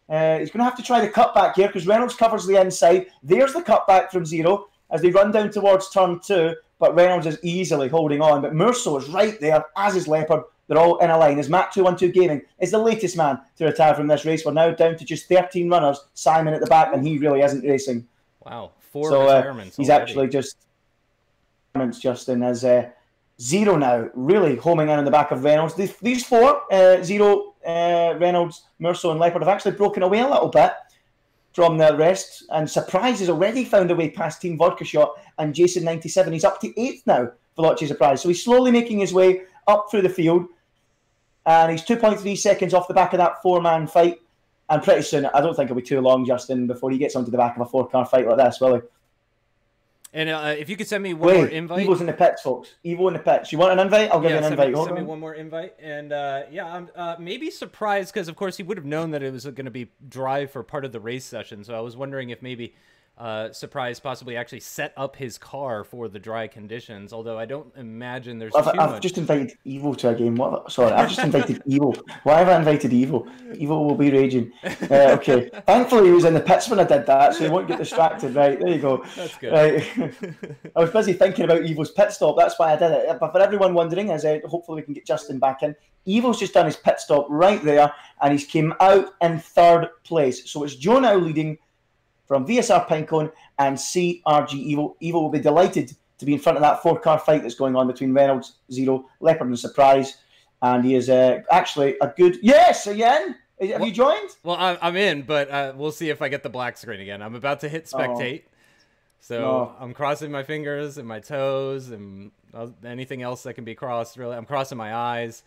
He's going to have to try the cutback here because Reynolds covers the inside. There's the cutback from 0 as they run down towards turn 2. But Reynolds is easily holding on. But Merso is right there, as is Leopard. They're all in a line. As Matt212 Gaming is the latest man to retire from this race. We're now down to just 13 runners. Simon at the back, and he really isn't racing. Wow, 4 retirements he's already. actually just Justin as 0 now, really homing in on the back of Reynolds. These 4, 0, Reynolds, Merso and Leopard, have actually broken away a little bit from the rest, and Surprise has already found a way past Team Vodka Shot and Jason 97. He's up to 8th now for Veloci Surprise. So he's slowly making his way up through the field, and he's 2.3 seconds off the back of that 4-man fight. And pretty soon, I don't think it'll be too long, Justin, before he gets onto the back of a 4-car fight like this, will he? And if you could send me one more invite. Evo's in the pits, folks. Evo in the pits. You want an invite? I'll give you an invite. Send me one more invite. And yeah, I'm maybe surprised because, of course, he would have known that it was going to be dry for part of the race session. So I was wondering if maybe surprised possibly actually set up his car for the dry conditions. Although I don't imagine there's I've just invited Evo to a game. Sorry, I've just invited Evo. Why have I invited Evo? Evo will be raging. Okay. Thankfully, he was in the pits when I did that, so he won't get distracted. Right, there you go. That's good. Right. I was busy thinking about Evo's pit stop. That's why I did it. But for everyone wondering, hopefully we can get Justin back in. Evo's just done his pit stop right there, and he's came out in 3rd place. So it's Joe now leading from VSR Pinecone and CRG Evo. Evo will be delighted to be in front of that 4-car fight that's going on between Reynolds, Zero, Leopard and Surprise. And he is actually a good... Yes, again? Have you joined? Well, I'm in, but we'll see if I get the black screen again. I'm about to hit spectate. So I'm crossing my fingers and my toes and anything else that can be crossed, really. I'm crossing my eyes.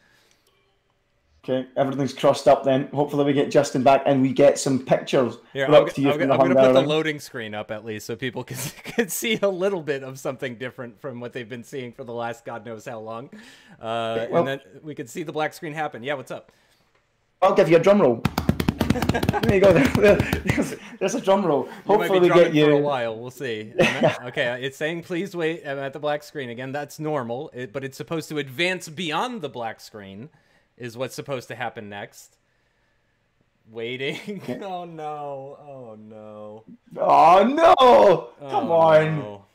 Okay, everything's crossed up then. Hopefully we get Justin back and we get some pictures. Here, I'm going to put the loading screen up at least so people can see a little bit of something different from what they've been seeing for the last God knows how long. And then we can see the black screen happen. Yeah, what's up? I'll give you a drum roll. There you go. There's a drum roll. Hopefully we get you for a while. We'll see. Okay, it's saying please wait. I'm at the black screen again. That's normal, but it's supposed to advance beyond the black screen. Is what's supposed to happen next. Waiting. Oh no. Oh no. Oh no. Come on. No.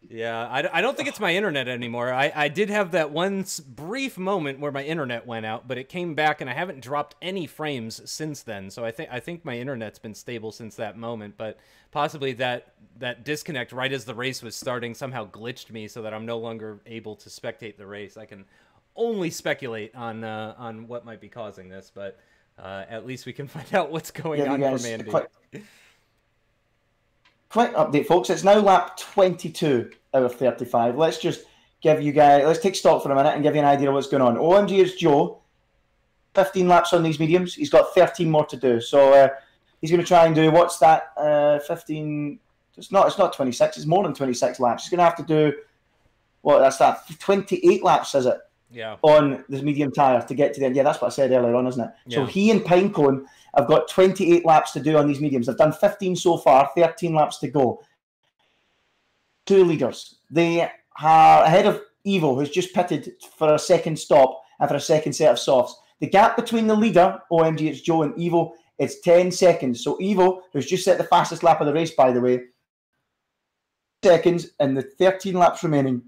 Yeah, I don't think it's my internet anymore. I did have that one brief moment where my internet went out, but it came back and I haven't dropped any frames since then. So I think my internet's been stable since that moment, but possibly that disconnect right as the race was starting somehow glitched me so that I'm no longer able to spectate the race. I can only speculate on what might be causing this, but at least we can find out what's going on from Andy. Quick update, folks. It's now lap 22 out of 35. Let's just give you guys, let's take stock for a minute and give you an idea of what's going on. OMG is Joe. 15 laps on these mediums. He's got 13 more to do. So he's going to try and do, what's that, 15, it's not 26, it's more than 26 laps. He's going to have to do, that's that, 28 laps, is it? Yeah. On this medium tyre to get to the end. Yeah, that's what I said earlier on, isn't it? Yeah. So he and Pinecone have got 28 laps to do on these mediums. They've done 15 so far, 13 laps to go. 2 leaders. They are ahead of Evo, who's just pitted for a second stop and for a second set of softs. The gap between the leader, OMG, it's Joe, and Evo, it's 10 seconds. So Evo, who's just set the fastest lap of the race, by the way, seconds and the 13 laps remaining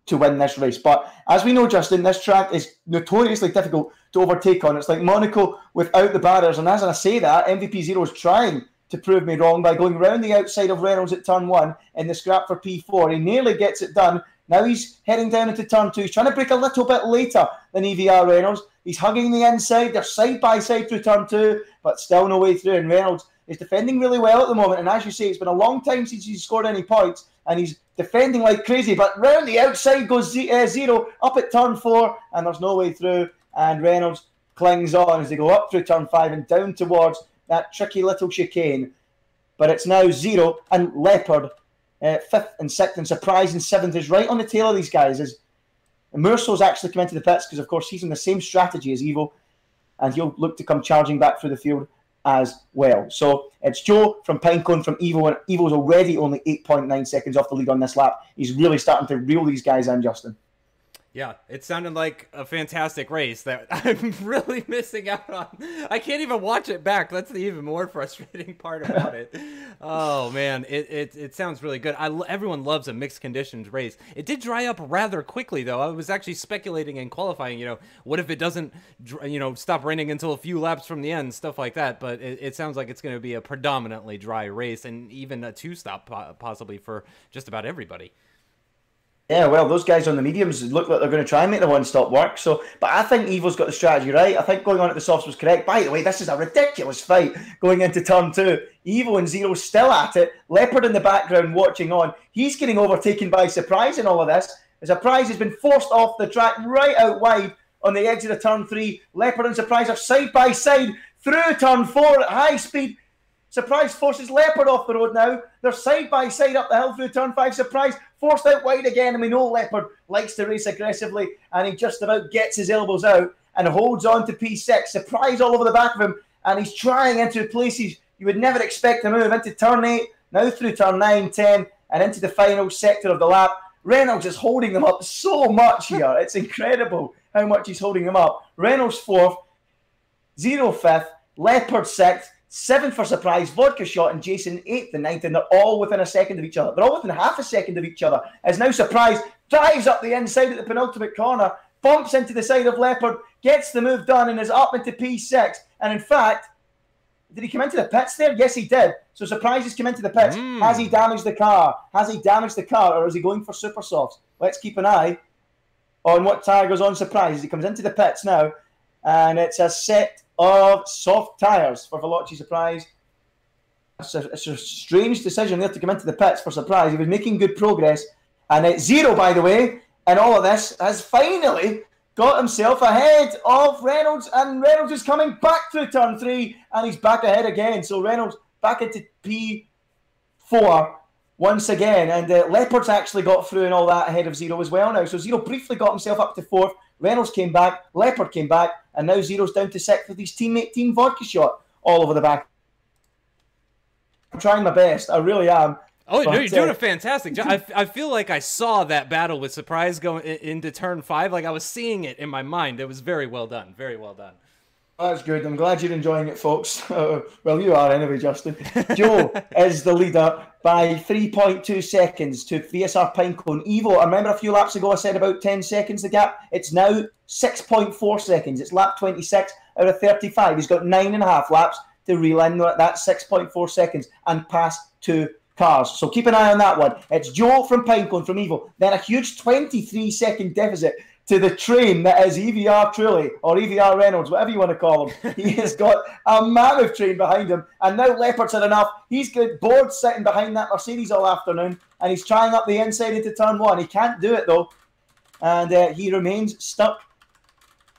to win this race. But as we know, Justin, this track is notoriously difficult to overtake on. It's like Monaco without the barriers. And as I say that, MVP Zero is trying to prove me wrong by going round the outside of Reynolds at turn 1 in the scrap for P4. He nearly gets it done. Now he's heading down into turn 2. He's trying to break a little bit later than EVR Reynolds. He's hugging the inside. They're side by side through turn 2, but still no way through. And Reynolds is defending really well at the moment. And as you say, it's been a long time since he's scored any points. And he's defending like crazy. But round the outside goes Zero up at turn 4. And there's no way through. And Reynolds clings on as they go up through turn 5 and down towards that tricky little chicane. But it's now Zero and Leopard, 5th and 6th, and Surprise and 7th is right on the tail of these guys. As Mercel's actually come into the pits because, of course, he's in the same strategy as Evo, and he'll look to come charging back through the field as well. So it's Joe from Pinecone from Evo, and Evo's already only 8.9 seconds off the lead on this lap. He's really starting to reel these guys in, Justin. Yeah, it sounded like a fantastic race that I'm really missing out on. I can't even watch it back. That's the even more frustrating part about it. Oh, man, it sounds really good. Everyone loves a mixed conditions race. It did dry up rather quickly, though. I was actually speculating and qualifying, what if it doesn't, stop raining until a few laps from the end, stuff like that. But it sounds like it's going to be a predominantly dry race and even a 2-stop possibly for just about everybody. Yeah, well, those guys on the mediums look like they're going to try and make the one-stop work. So, but I think Evo's got the strategy right. I think going on at the softs was correct. By the way, this is a ridiculous fight going into turn 2. Evo and Zero still at it. Leopard in the background watching on. He's getting overtaken by Surprise in all of this. Surprise has been forced off the track right out wide on the exit of turn 3. Leopard and Surprise are side by side through turn 4 at high speed. Surprise forces Leopard off the road now. They're side by side up the hill through turn 5. Surprise forced out wide again. And we know Leopard likes to race aggressively. And he just about gets his elbows out and holds on to P6. Surprise all over the back of him. And he's trying into places you would never expect to move. Into turn 8, now through turn 9, 10, and into the final sector of the lap. Reynolds is holding them up so much here. It's incredible how much he's holding them up. Reynolds 4th, Zero 5th, Leopard 6th, 7th for Surprise, Vodka Shot, and Jason 8th and 9th, and they're all within a second of each other. They're all within half a second of each other. As now Surprise drives up the inside at the penultimate corner, bumps into the side of Leopard, gets the move done, and is up into P6. And in fact, did he come into the pits there? Yes, he did. So Surprise has come into the pits. Has he damaged the car? Has he damaged the car, or is he going for super softs? Let's keep an eye on what tyre goes on Surprise. He comes into the pits now, and it's a set of soft tyres for Veloci Surprise. It's a strange decision there to come into the pits for Surprise. He was making good progress, and Zero, by the way, in all of this, has finally got himself ahead of Reynolds, and Reynolds is coming back through turn 3, and he's back ahead again. So Reynolds back into P4 once again, and Leopard's actually got through and all that ahead of Zero as well now. So Zero briefly got himself up to 4th, Reynolds came back, Leopard came back, and now Zero's down to 6th with his teammate Team Vodka Shot all over the back. I'm trying my best, I really am. Oh, no, you're doing a fantastic job. I feel like I saw that battle with Surprise going into turn 5. Like I was seeing it in my mind. It was very well done. Very well done. That's good. I'm glad you're enjoying it, folks. Well, you are anyway, Justin. Joe is the leader by 3.2 seconds to VSR Pinecone. Evo, I remember a few laps ago I said about 10 seconds the gap. It's now 6.4 seconds. It's lap 26 out of 35. He's got 9.5 laps to reel in that 6.4 seconds and pass 2 cars. So keep an eye on that one. It's Joe from Pinecone from Evo. Then a huge 23-second deficit to the train that is EVR Trulli or EVR Reynolds, whatever you want to call him. He has got a mammoth train behind him. And now Leopard's had enough. He's got bored sitting behind that Mercedes all afternoon. And he's trying up the inside into turn 1. He can't do it though. And he remains stuck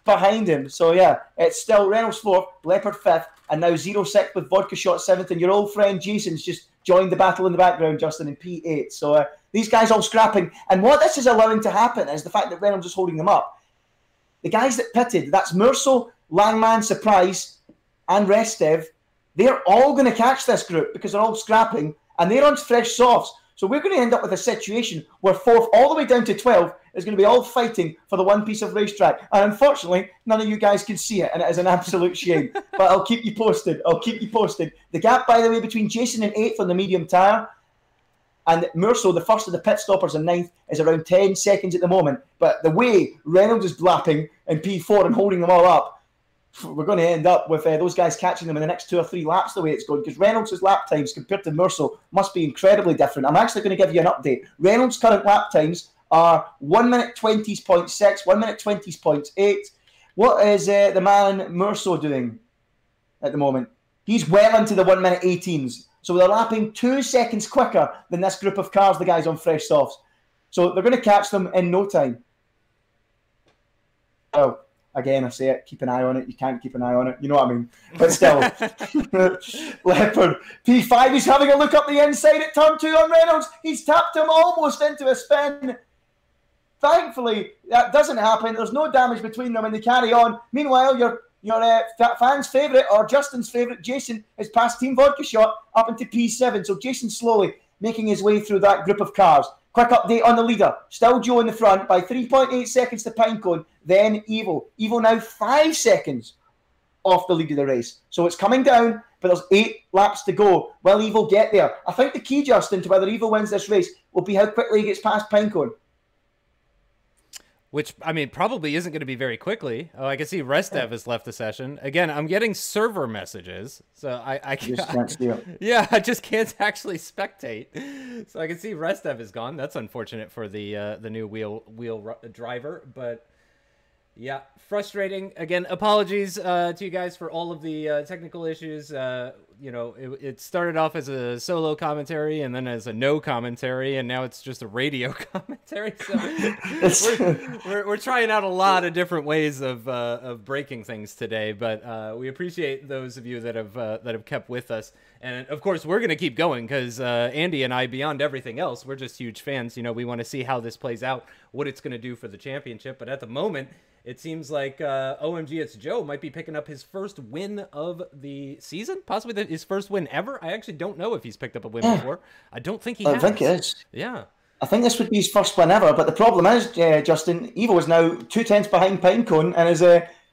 behind him. So yeah, it's still Reynolds 4th, Leopard 5th, and now 0-6 with Vodka Shot 7th. And your old friend Jason's just joined the battle in the background, Justin, in P8. So these guys all scrapping. And what this is allowing to happen is the fact that Reynolds is holding them up. The guys that pitted, that's Merso, Langman, Surprise, and Restev, they're all going to catch this group because they're all scrapping, and they're on fresh softs. So we're going to end up with a situation where 4th all the way down to 12 is going to be all fighting for the one piece of racetrack. And unfortunately, none of you guys can see it, and it is an absolute shame. But I'll keep you posted. I'll keep you posted. The gap, by the way, between Jason and 8th on the medium tyre and Merso, the first of the pit stoppers in 9th, is around 10 seconds at the moment. But the way Reynolds is blapping in P4 and holding them all up, we're going to end up with those guys catching them in the next 2 or 3 laps the way it's going, because Reynolds' lap times compared to Merso must be incredibly different. I'm actually going to give you an update. Reynolds' current lap times are 1 minute 20.6, 1 minute 20.8. What is the man Merso doing at the moment? He's well into the 1 minute 18s. So they're lapping 2 seconds quicker than this group of cars, the guys on fresh softs. So they're going to catch them in no time. Well, again, I say it, keep an eye on it. You can't keep an eye on it. You know what I mean? But still, Leopard. P5, he's having a look up the inside at turn 2 on Reynolds. He's tapped him almost into a spin. Thankfully, that doesn't happen. There's no damage between them, and they carry on. Meanwhile, your fans' favourite, or Justin's favourite, Jason, has passed Team Vodka Shot up into P7. So Jason slowly making his way through that group of cars. Quick update on the leader. Still Joe in the front by 3.8 seconds to Pinecone, then Evo. Evo now 5 seconds off the lead of the race. So it's coming down, but there's 8 laps to go. Will Evo get there? I think the key, Justin, to whether Evo wins this race will be how quickly he gets past Pinecone. Which, I mean, probably isn't going to be very quickly. Oh, I can see Restev has left the session. Again, I'm getting server messages, so I can't see it. Yeah, I just can't actually spectate. So I can see Restev is gone. That's unfortunate for the new wheel driver. But Yeah, frustrating. Again, apologies to you guys for all of the technical issues. You know, it started off as a solo commentary and then as a no commentary, and now it's just a radio commentary. So we're trying out a lot of different ways of breaking things today, but we appreciate those of you that have kept with us. And of course, we're going to keep going because Andy and I, beyond everything else, we're just huge fans. You know, we want to see how this plays out, what it's going to do for the championship. But at the moment, it seems like OMG It's Joe might be picking up his first win of the season, possibly his first win ever. I actually don't know if he's picked up a win before. I don't think he has. I think it is. Yeah. I think this would be his first win ever, but the problem is, Justin, Evo is now 2 tenths behind Pinecone and is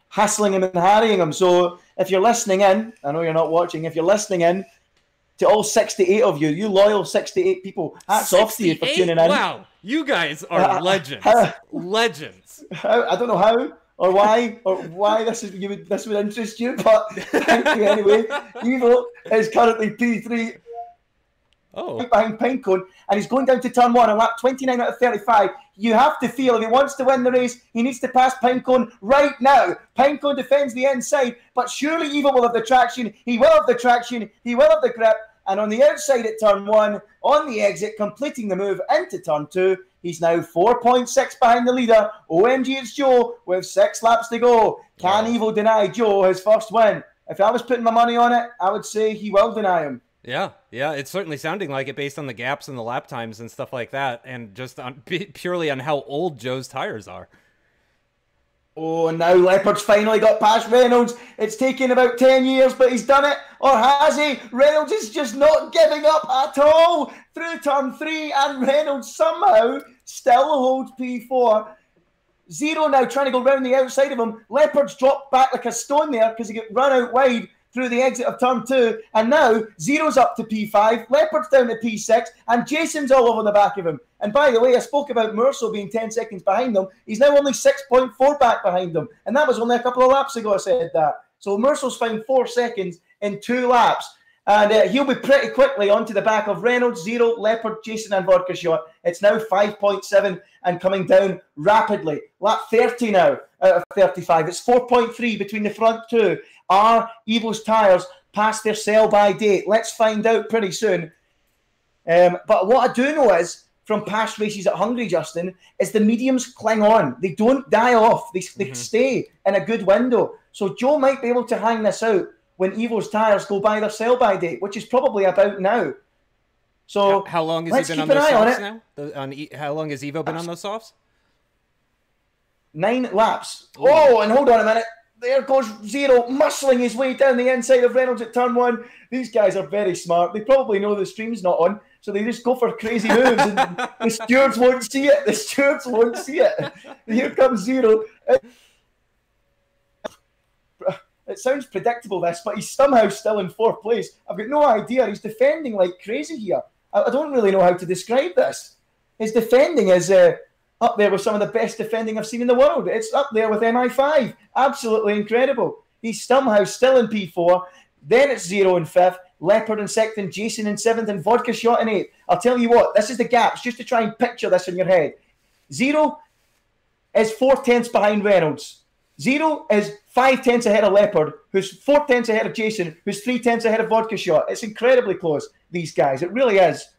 hassling him and harrying him. So if you're listening in, I know you're not watching, if you're listening in, to all 68 of you, you loyal 68 people, hats off to you for tuning in. Wow, you guys are legends. Legends. I don't know how or why this would interest you, but thank you anyway. Evo is currently P3 behind Pinecone, and he's going down to turn 1 on lap 29 out of 35. You have to feel if he wants to win the race, he needs to pass Pinecone right now. Pinecone defends the inside, but surely Evo will have the traction. He will have the traction. He will have the grip. And on the outside at turn 1, on the exit, completing the move into turn 2, he's now 4.6 behind the leader. OMG It's Joe with 6 laps to go. Can Evo deny Joe his first win? If I was putting my money on it, I would say he will deny him. Yeah, it's certainly sounding like it based on the gaps and the lap times and stuff like that, and just purely on how old Joe's tires are. Oh, and now Leopard's finally got past Reynolds. It's taken about 10 years, but he's done it. Or has he? Reynolds is just not giving up at all through turn 3, and Reynolds somehow still holds P4. Zero now trying to go round the outside of him. Leopard's dropped back like a stone there because he got run out wide through the exit of turn 2, and now Zero's up to P5, Leopard's down to P6, and Jason's all over the back of him. And by the way, I spoke about Merceau being 10 seconds behind them. He's now only 6.4 back behind them, and that was only a couple of laps ago I said that. So Merceau's found 4 seconds in 2 laps, and he'll be pretty quickly onto the back of Reynolds, Zero, Leopard, Jason, and Vodka Shot. It's now 5.7 and coming down rapidly. Lap 30 now out of 35. It's 4.3 between the front 2. Are Evo's tyres past their sell-by date? Let's find out pretty soon. But what I do know is, from past races at Hungary, Justin, is the mediums cling on. They don't die off. They stay in a good window. So Joe might be able to hang this out when Evo's tyres go by their sell-by date, which is probably about now. So how long has he been on those softs now? How long has Evo been on those softs? 9 laps. Ooh. Oh, and hold on a minute. There goes Zero, muscling his way down the inside of Reynolds at turn 1. These guys are very smart. They probably know the stream's not on, so they just go for crazy moves, and the stewards won't see it. The stewards won't see it. Here comes Zero. It sounds predictable, this, but he's somehow still in 4th place. I've got no idea. He's defending like crazy here. I don't really know how to describe this. His defending is up there with some of the best defending I've seen in the world. It's up there with MI5. Absolutely incredible. He's somehow still in P4. Then it's Zero in 5th, Leopard in 2nd, Jason in 7th, and Vodka Shot in 8th. I'll tell you what, this is the gaps, just to try and picture this in your head. Zero is 4 tenths behind Reynolds. Zero is 5 tenths ahead of Leopard, who's 4 tenths ahead of Jason, who's 3 tenths ahead of Vodka Shot. It's incredibly close, these guys. It really is.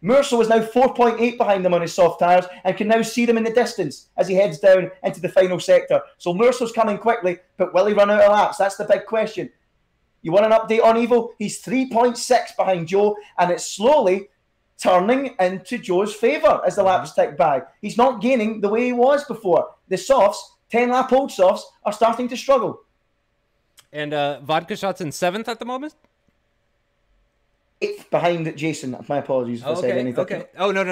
Merceau is now 4.8 behind them on his soft tyres and can now see them in the distance as he heads down into the final sector. So Merceau's coming quickly, but will he run out of laps? That's the big question. You want an update on Evo? He's 3.6 behind Joe, and it's slowly turning into Joe's favour as the laps tick by. He's not gaining the way he was before. The softs, 10-lap-old softs, are starting to struggle. And Vodka Shot's in 7th at the moment? 8th behind Jason. My apologies if I said anything. Okay. Oh, no.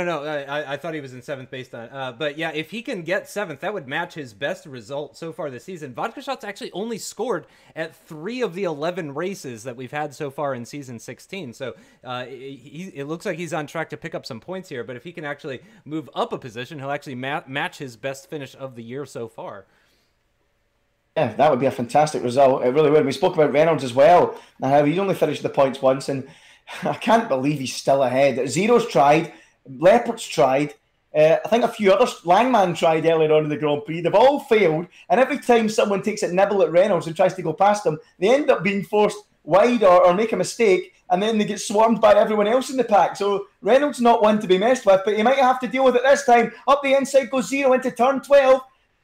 I thought he was in 7th based on... but yeah, if he can get 7th, that would match his best result so far this season. Vodka Shot's actually only scored at 3 of the 11 races that we've had so far in Season 16. So it looks like he's on track to pick up some points here. But if he can actually move up a position, he'll actually match his best finish of the year so far. Yeah, that would be a fantastic result. It really would. We spoke about Reynolds as well, and how he's only finished the points once, and I can't believe he's still ahead. Zero's tried, Leopard's tried, I think a few others, Langman tried earlier on in the Grand Prix. They've all failed, and every time someone takes a nibble at Reynolds and tries to go past them, they end up being forced wide or make a mistake, and then they get swarmed by everyone else in the pack. So Reynolds not one to be messed with, but he might have to deal with it this time. Up the inside goes Zero into turn 12.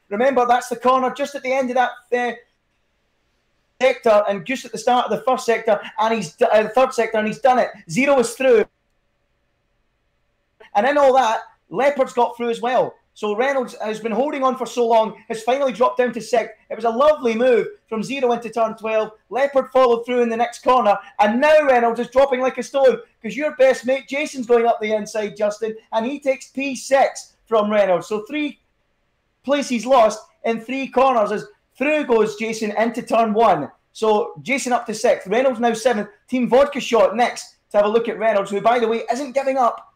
Remember, that's the corner just at the end of that sector, and just at the start of the first sector, and he's the third sector, and he's done it. Zero is through, and in all that, Leopard's got through as well. So Reynolds has been holding on for so long, has finally dropped down to 6th. It was a lovely move from Zero into turn 12. Leopard followed through in the next corner, and now Reynolds is dropping like a stone because your best mate Jason's going up the inside, Justin, and he takes P6 from Reynolds. So 3 places lost in 3 corners as through goes Jason into turn 1. So Jason up to 6th. Reynolds now 7th. Team Vodka Shot next to have a look at Reynolds, who, by the way, isn't giving up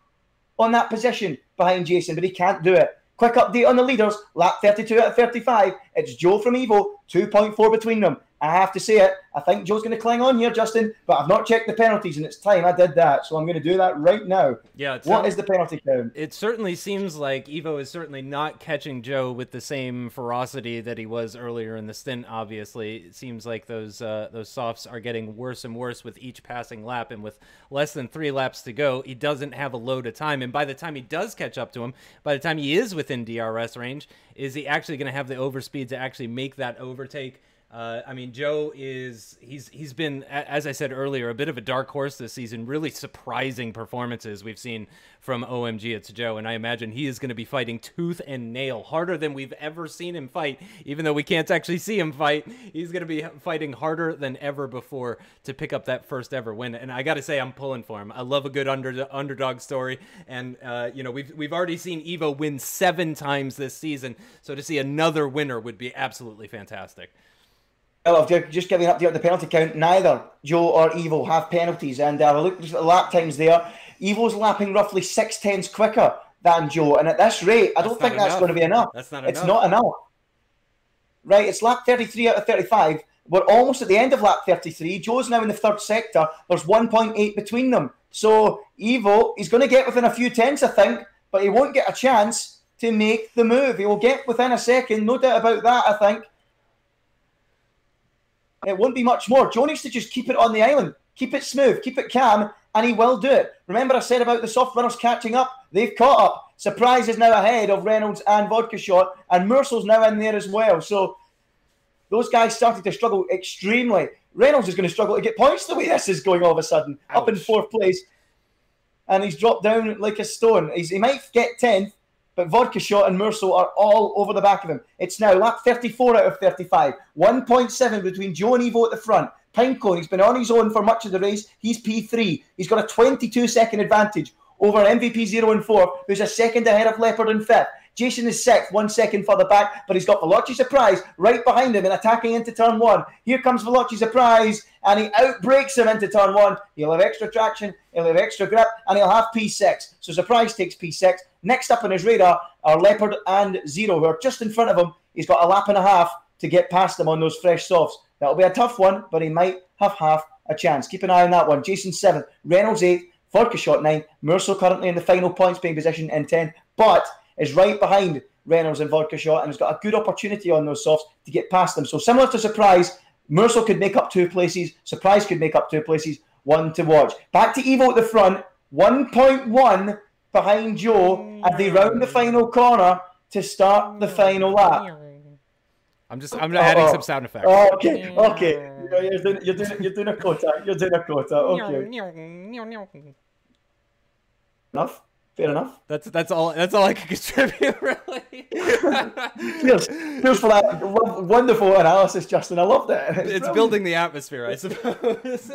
on that position behind Jason, but he can't do it. Quick update on the leaders. Lap 32 out of 35. It's Joe from Evo. 2.4 between them. I have to say it. I think Joe's going to cling on here, Justin, but I've not checked the penalties, and it's time I did that, so I'm going to do that right now. Yeah. What is the penalty count? It certainly seems like Evo is certainly not catching Joe with the same ferocity that he was earlier in the stint, obviously. It seems like those softs are getting worse and worse with each passing lap, and with less than 3 laps to go, he doesn't have a load of time, and by the time he does catch up to him, by the time he is within DRS range, is he actually going to have the overspeed to actually make that overtake? I mean, Joe he's been, as I said earlier, a bit of a dark horse this season. Really surprising performances we've seen from OMG It's Joe, and I imagine he is going to be fighting tooth and nail, harder than we've ever seen him fight. Even though we can't actually see him fight, he's going to be fighting harder than ever before to pick up that first ever win. And I got to say, I'm pulling for him. I love a good underdog story, and you know, we've already seen Evo win 7 times this season, so to see another winner would be absolutely fantastic. Well, I've just giving up the penalty count. Neither Joe or Evo have penalties, and I looked at the lap times there. Evo's lapping roughly 6/10 quicker than Joe, and at this rate, I don't think that's going to be enough. That's not enough. It's not enough. Right, it's lap 33 out of 35. We're almost at the end of lap 33. Joe's now in the 3rd sector. There's 1.8 between them. So Evo, he's going to get within a few tenths, I think, but he won't get a chance to make the move. He will get within a second, no doubt about that, I think. It won't be much more. Joe needs to just keep it on the island. Keep it smooth. Keep it calm. And he will do it. Remember I said about the soft runners catching up? They've caught up. Surprise is now ahead of Reynolds and Vodka Shot. And Mercel's now in there as well. So those guys started to struggle extremely. Reynolds is going to struggle to get points the way this is going all of a sudden. Ouch. Up in 4th place. And he's dropped down like a stone. He might get 10th. But Vodka Shot and Mercel are all over the back of him. It's now lap 34 out of 35. 1.7 between Joe and Evo at the front. Pinecone, he's been on his own for much of the race. He's P3. He's got a 22-second advantage over MVP 0 and 4, who's a second ahead of Leopard in 5th. Jason is 6th, 1 second further back, but he's got Veloci Surprise right behind him and attacking into turn 1. Here comes Veloci Surprise, and he outbreaks him into turn 1. He'll have extra traction, he'll have extra grip, and he'll have P6. So Surprise takes P6. Next up on his radar are Leopard and Zero, who are just in front of him. He's got a lap and a half to get past them on those fresh softs. That'll be a tough one, but he might have half a chance. Keep an eye on that one. Jason 7th, Reynolds 8th, Vodka Shot 9th, Mercel currently in the final points paying position in 10th, but is right behind Reynolds and Vodka Shot and has got a good opportunity on those softs to get past them. So similar to Surprise, Mercel could make up 2 places, Surprise could make up 2 places, one to watch. Back to Evo at the front, 1.1 behind Joe as they round the final corner to start the final lap. I'm adding some sound effects. Okay. You're doing a quota. You're doing a quota. Okay. Enough. Fair enough. That's all I can contribute, really. Cheers for that wonderful analysis, Justin. I loved it. It's building the atmosphere, I suppose.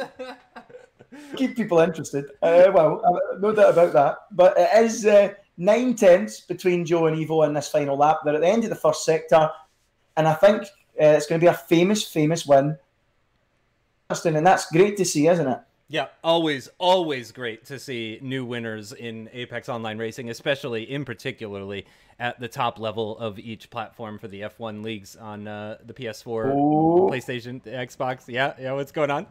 Keep people interested. No doubt about that. But it is 9/10 between Joe and Evo in this final lap. They're at the end of the 1st sector, and I think it's going to be a famous win, Justin, and that's great to see, isn't it? Yeah, always great to see new winners in Apex Online Racing, especially in particularly at the top level of each platform for the F1 leagues on the PS4, PlayStation, Xbox. Yeah, what's going on?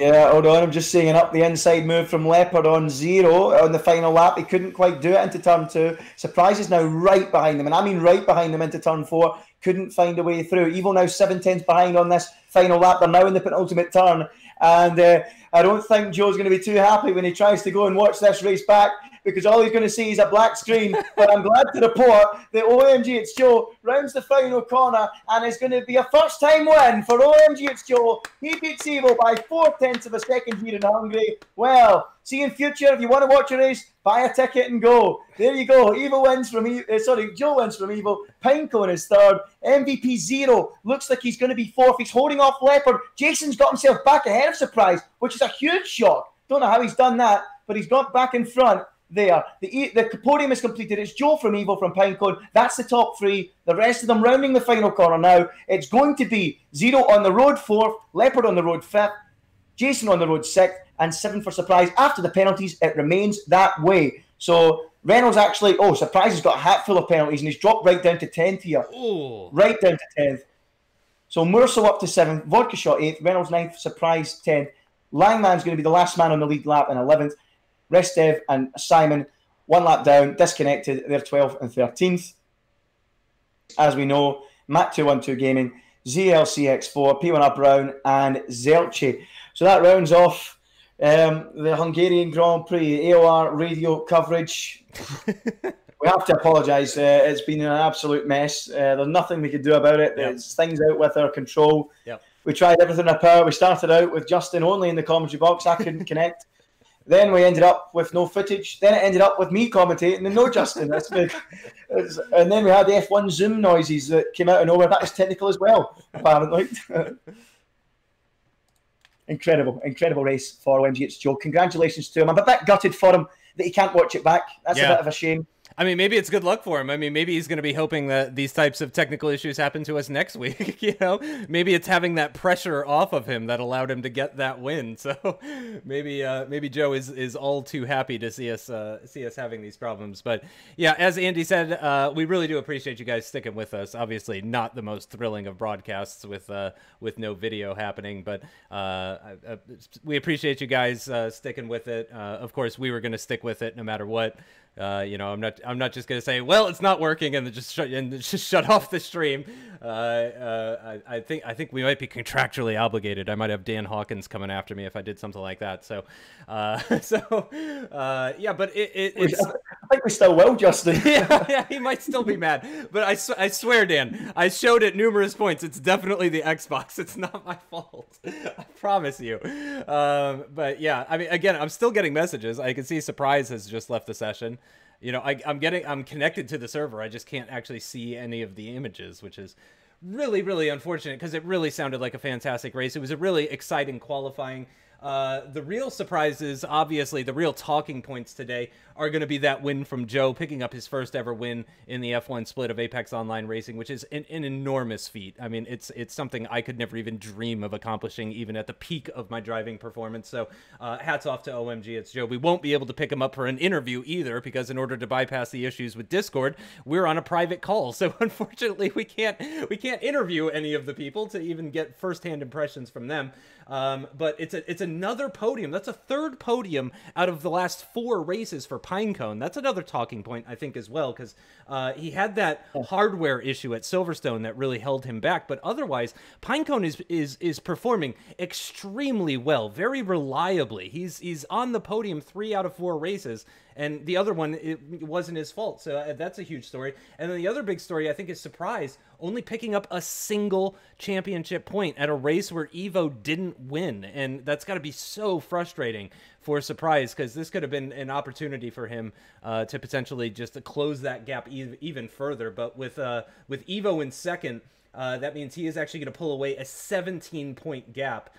Yeah, hold on. I'm just seeing up the inside move from Leopard on 0 on the final lap. He couldn't quite do it into turn 2. Surprise is now right behind them, and I mean right behind them into turn 4. Couldn't find a way through. Evil now 7/10 behind on this final lap. They're now in the penultimate turn, and I don't think Joe's going to be too happy when he tries to go and watch this race back, because all he's going to see is a black screen. But I'm glad to report that OMG It's Joe rounds the final corner, and it's going to be a first-time win for OMG It's Joe. He beats Evil by 0.4 of a second here in Hungary. Well, see you in future. If you want to watch a race, buy a ticket and go. There you go. Evil wins from Joe wins from Evil. Pinecone is third. MVP 0 looks like he's going to be fourth. He's holding off Leopard. Jason's got himself back ahead of Surprise, which is a huge shock. Don't know how he's done that, but he's got back in front. There. The podium is completed. It's Joe from Evil from Pinecone. That's the top 3. The rest of them rounding the final corner now. It's going to be 0 on the road 4th, Leopard on the road 5th, Jason on the road 6th, and 7 for Surprise. After the penalties, it remains that way. So Reynolds actually, Surprise has got a hat full of penalties, and he's dropped right down to 10th here. Ooh. Right down to 10th. So Murso up to 7th, Vodka Shot 8th, Reynolds 9th, Surprise 10th. Langman's going to be the last man on the lead lap in 11th. Restev and Simon, 1 lap down, disconnected. They're 12th and 13th. As we know, Matt212 Gaming, ZLCX4, P1R Brown, and Zelchi. So that rounds off the Hungarian Grand Prix AOR radio coverage. We have to apologise. It's been an absolute mess. There's nothing we could do about it. There's things out with our control. Yep. We tried everything in our power. We started out with Justin only in the commentary box. I couldn't connect. Then we ended up with no footage. Then it ended up with me commentating and no Justin. That's good. And then we had the F1 Zoom noises that came out of nowhere. That was technical as well, apparently. Incredible race for OMG It's Joe. Congratulations to him. I'm a bit gutted for him that he can't watch it back. That's a bit of a shame. I mean, maybe it's good luck for him. I mean, maybe he's going to be hoping that these types of technical issues happen to us next week. You know, maybe it's having that pressure off of him that allowed him to get that win. So maybe Joe is all too happy to see us having these problems. But yeah, as Andy said, we really do appreciate you guys sticking with us. Obviously, not the most thrilling of broadcasts with no video happening, but we appreciate you guys sticking with it. Of course, we were going to stick with it no matter what. You know, I'm not just gonna say, well, it's not working, and then just shut off the stream. I think we might be contractually obligated. I might have Dan Hawkins coming after me if I did something like that. So, yeah, but it's. I think we still will, Justin. yeah, he might still be mad, but I swear, Dan, I showed at numerous points. It's definitely the Xbox. It's not my fault. I promise you. But yeah, I mean, again, I'm still getting messages. I can see Surprise has just left the session. You know, I'm connected to the server. I just can't actually see any of the images, which is really, really unfortunate because it really sounded like a fantastic race. It was a really exciting qualifying. The real surprises, obviously, the real talking points today are going to be that win from Joe, picking up his first ever win in the F1 split of Apex Online Racing, which is an enormous feat. I mean, it's something I could never even dream of accomplishing, even at the peak of my driving performance. So hats off to OMG It's Joe. We won't be able to pick him up for an interview either, because in order to bypass the issues with Discord, we're on a private call. So unfortunately, we can't interview any of the people to even get firsthand impressions from them. But it's another podium. That's a third podium out of the last 4 races for Pinecone. That's another talking point, I think, as well, because he had that hardware issue at Silverstone that really held him back. But otherwise, Pinecone is performing extremely well, very reliably. He's on the podium 3 out of 4 races. And the other one, it wasn't his fault. So that's a huge story. And then the other big story, I think, is Surprise only picking up a single championship point at a race where Evo didn't win. And that's got to be so frustrating for Surprise, because this could have been an opportunity for him to potentially just close that gap even further. But with Evo in second, that means he is actually going to pull away a 17-point gap.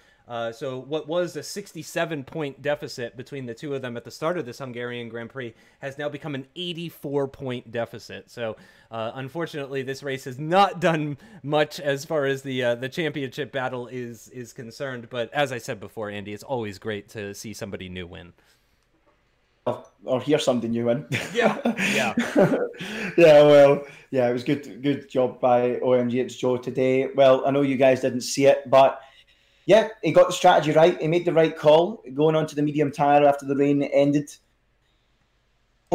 So what was a 67-point deficit between the two of them at the start of this Hungarian Grand Prix has now become an 84-point deficit. So unfortunately, this race has not done much as far as the championship battle is concerned. But as I said before, Andy, it's always great to see somebody new win. Or hear something new win. Yeah. Well, yeah, it was good job by OMG It's Joe today. Well, I know you guys didn't see it, but yeah, he got the strategy right. He made the right call, going on to the medium tyre after the rain ended.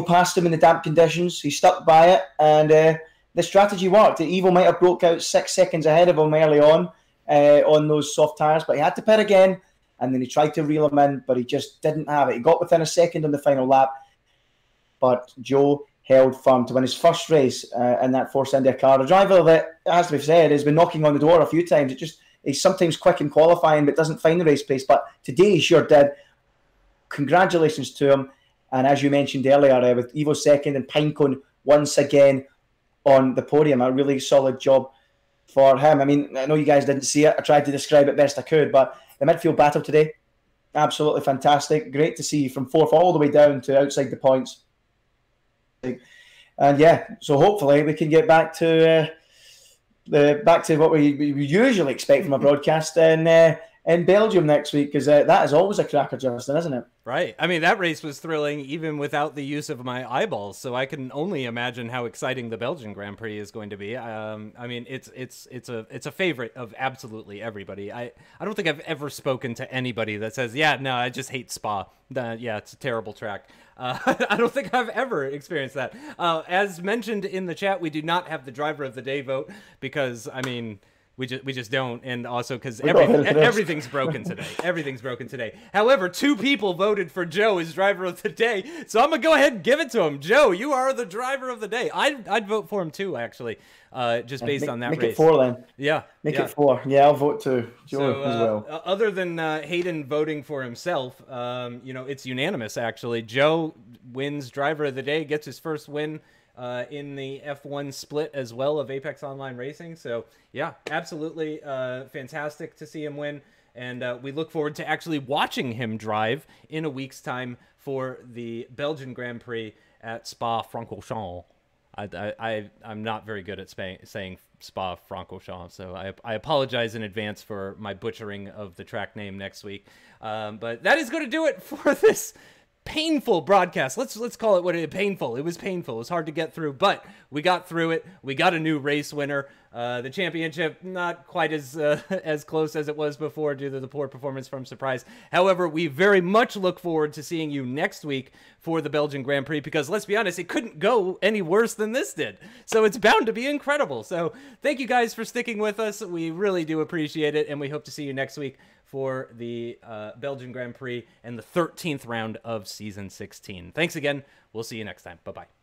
Past him in the damp conditions. He stuck by it, and the strategy worked. Evo might have broke out 6 seconds ahead of him early on those soft tyres, but he had to pit again, and then he tried to reel him in, but he just didn't have it. He got within a second on the final lap, but Joe held firm to win his first race in that Force India car. A driver that, as to be said, has been knocking on the door a few times. He's sometimes quick in qualifying, but doesn't find the race pace. But today he sure did. Congratulations to him. And as you mentioned earlier, with Evo second and Pinecone once again on the podium, a really solid job for him. I mean, I know you guys didn't see it. I tried to describe it best I could, but the midfield battle today, absolutely fantastic. Great to see from fourth all the way down to outside the points. And yeah, so hopefully we can get back to what we usually expect from a broadcast in Belgium next week, because that is always a cracker, Justin, isn't it? Right. I mean, that race was thrilling even without the use of my eyeballs, so I can only imagine how exciting the Belgian Grand Prix is going to be. I mean, it's a favorite of absolutely everybody. I don't think I've ever spoken to anybody that says, yeah, no, I just hate Spa. Yeah, it's a terrible track. I don't think I've ever experienced that. As mentioned in the chat, we do not have the driver of the day vote because, I mean, we just don't, and also because everything's broken today. Everything's broken today. However, 2 people voted for Joe as driver of the day, so I'm gonna go ahead and give it to him. Joe, you are the driver of the day. I'd vote for him too, actually, just based on that race. Make it 4 then. Yeah, make it 4. Yeah, I'll vote too. Joe as well. Other than Hayden voting for himself, you know, it's unanimous actually. Joe wins driver of the day, gets his first win in the F1 split as well of Apex Online Racing. So yeah, absolutely fantastic to see him win. And we look forward to actually watching him drive in a week's time for the Belgian Grand Prix at Spa-Francorchamps. I'm not very good at saying Spa-Francorchamps, so I apologize in advance for my butchering of the track name next week. But that is going to do it for this painful broadcast. Let's call it what it is. Painful. It was painful. It was hard to get through, but we got through it. We got a new race winner. The championship not quite as close as it was before due to the poor performance from Surprise. However, we very much look forward to seeing you next week for the Belgian Grand Prix, because let's be honest, it couldn't go any worse than this did. So it's bound to be incredible. So thank you guys for sticking with us. We really do appreciate it, and we hope to see you next week for the Belgian Grand Prix and the 13th round of Season 16. Thanks again. We'll see you next time. Bye-bye.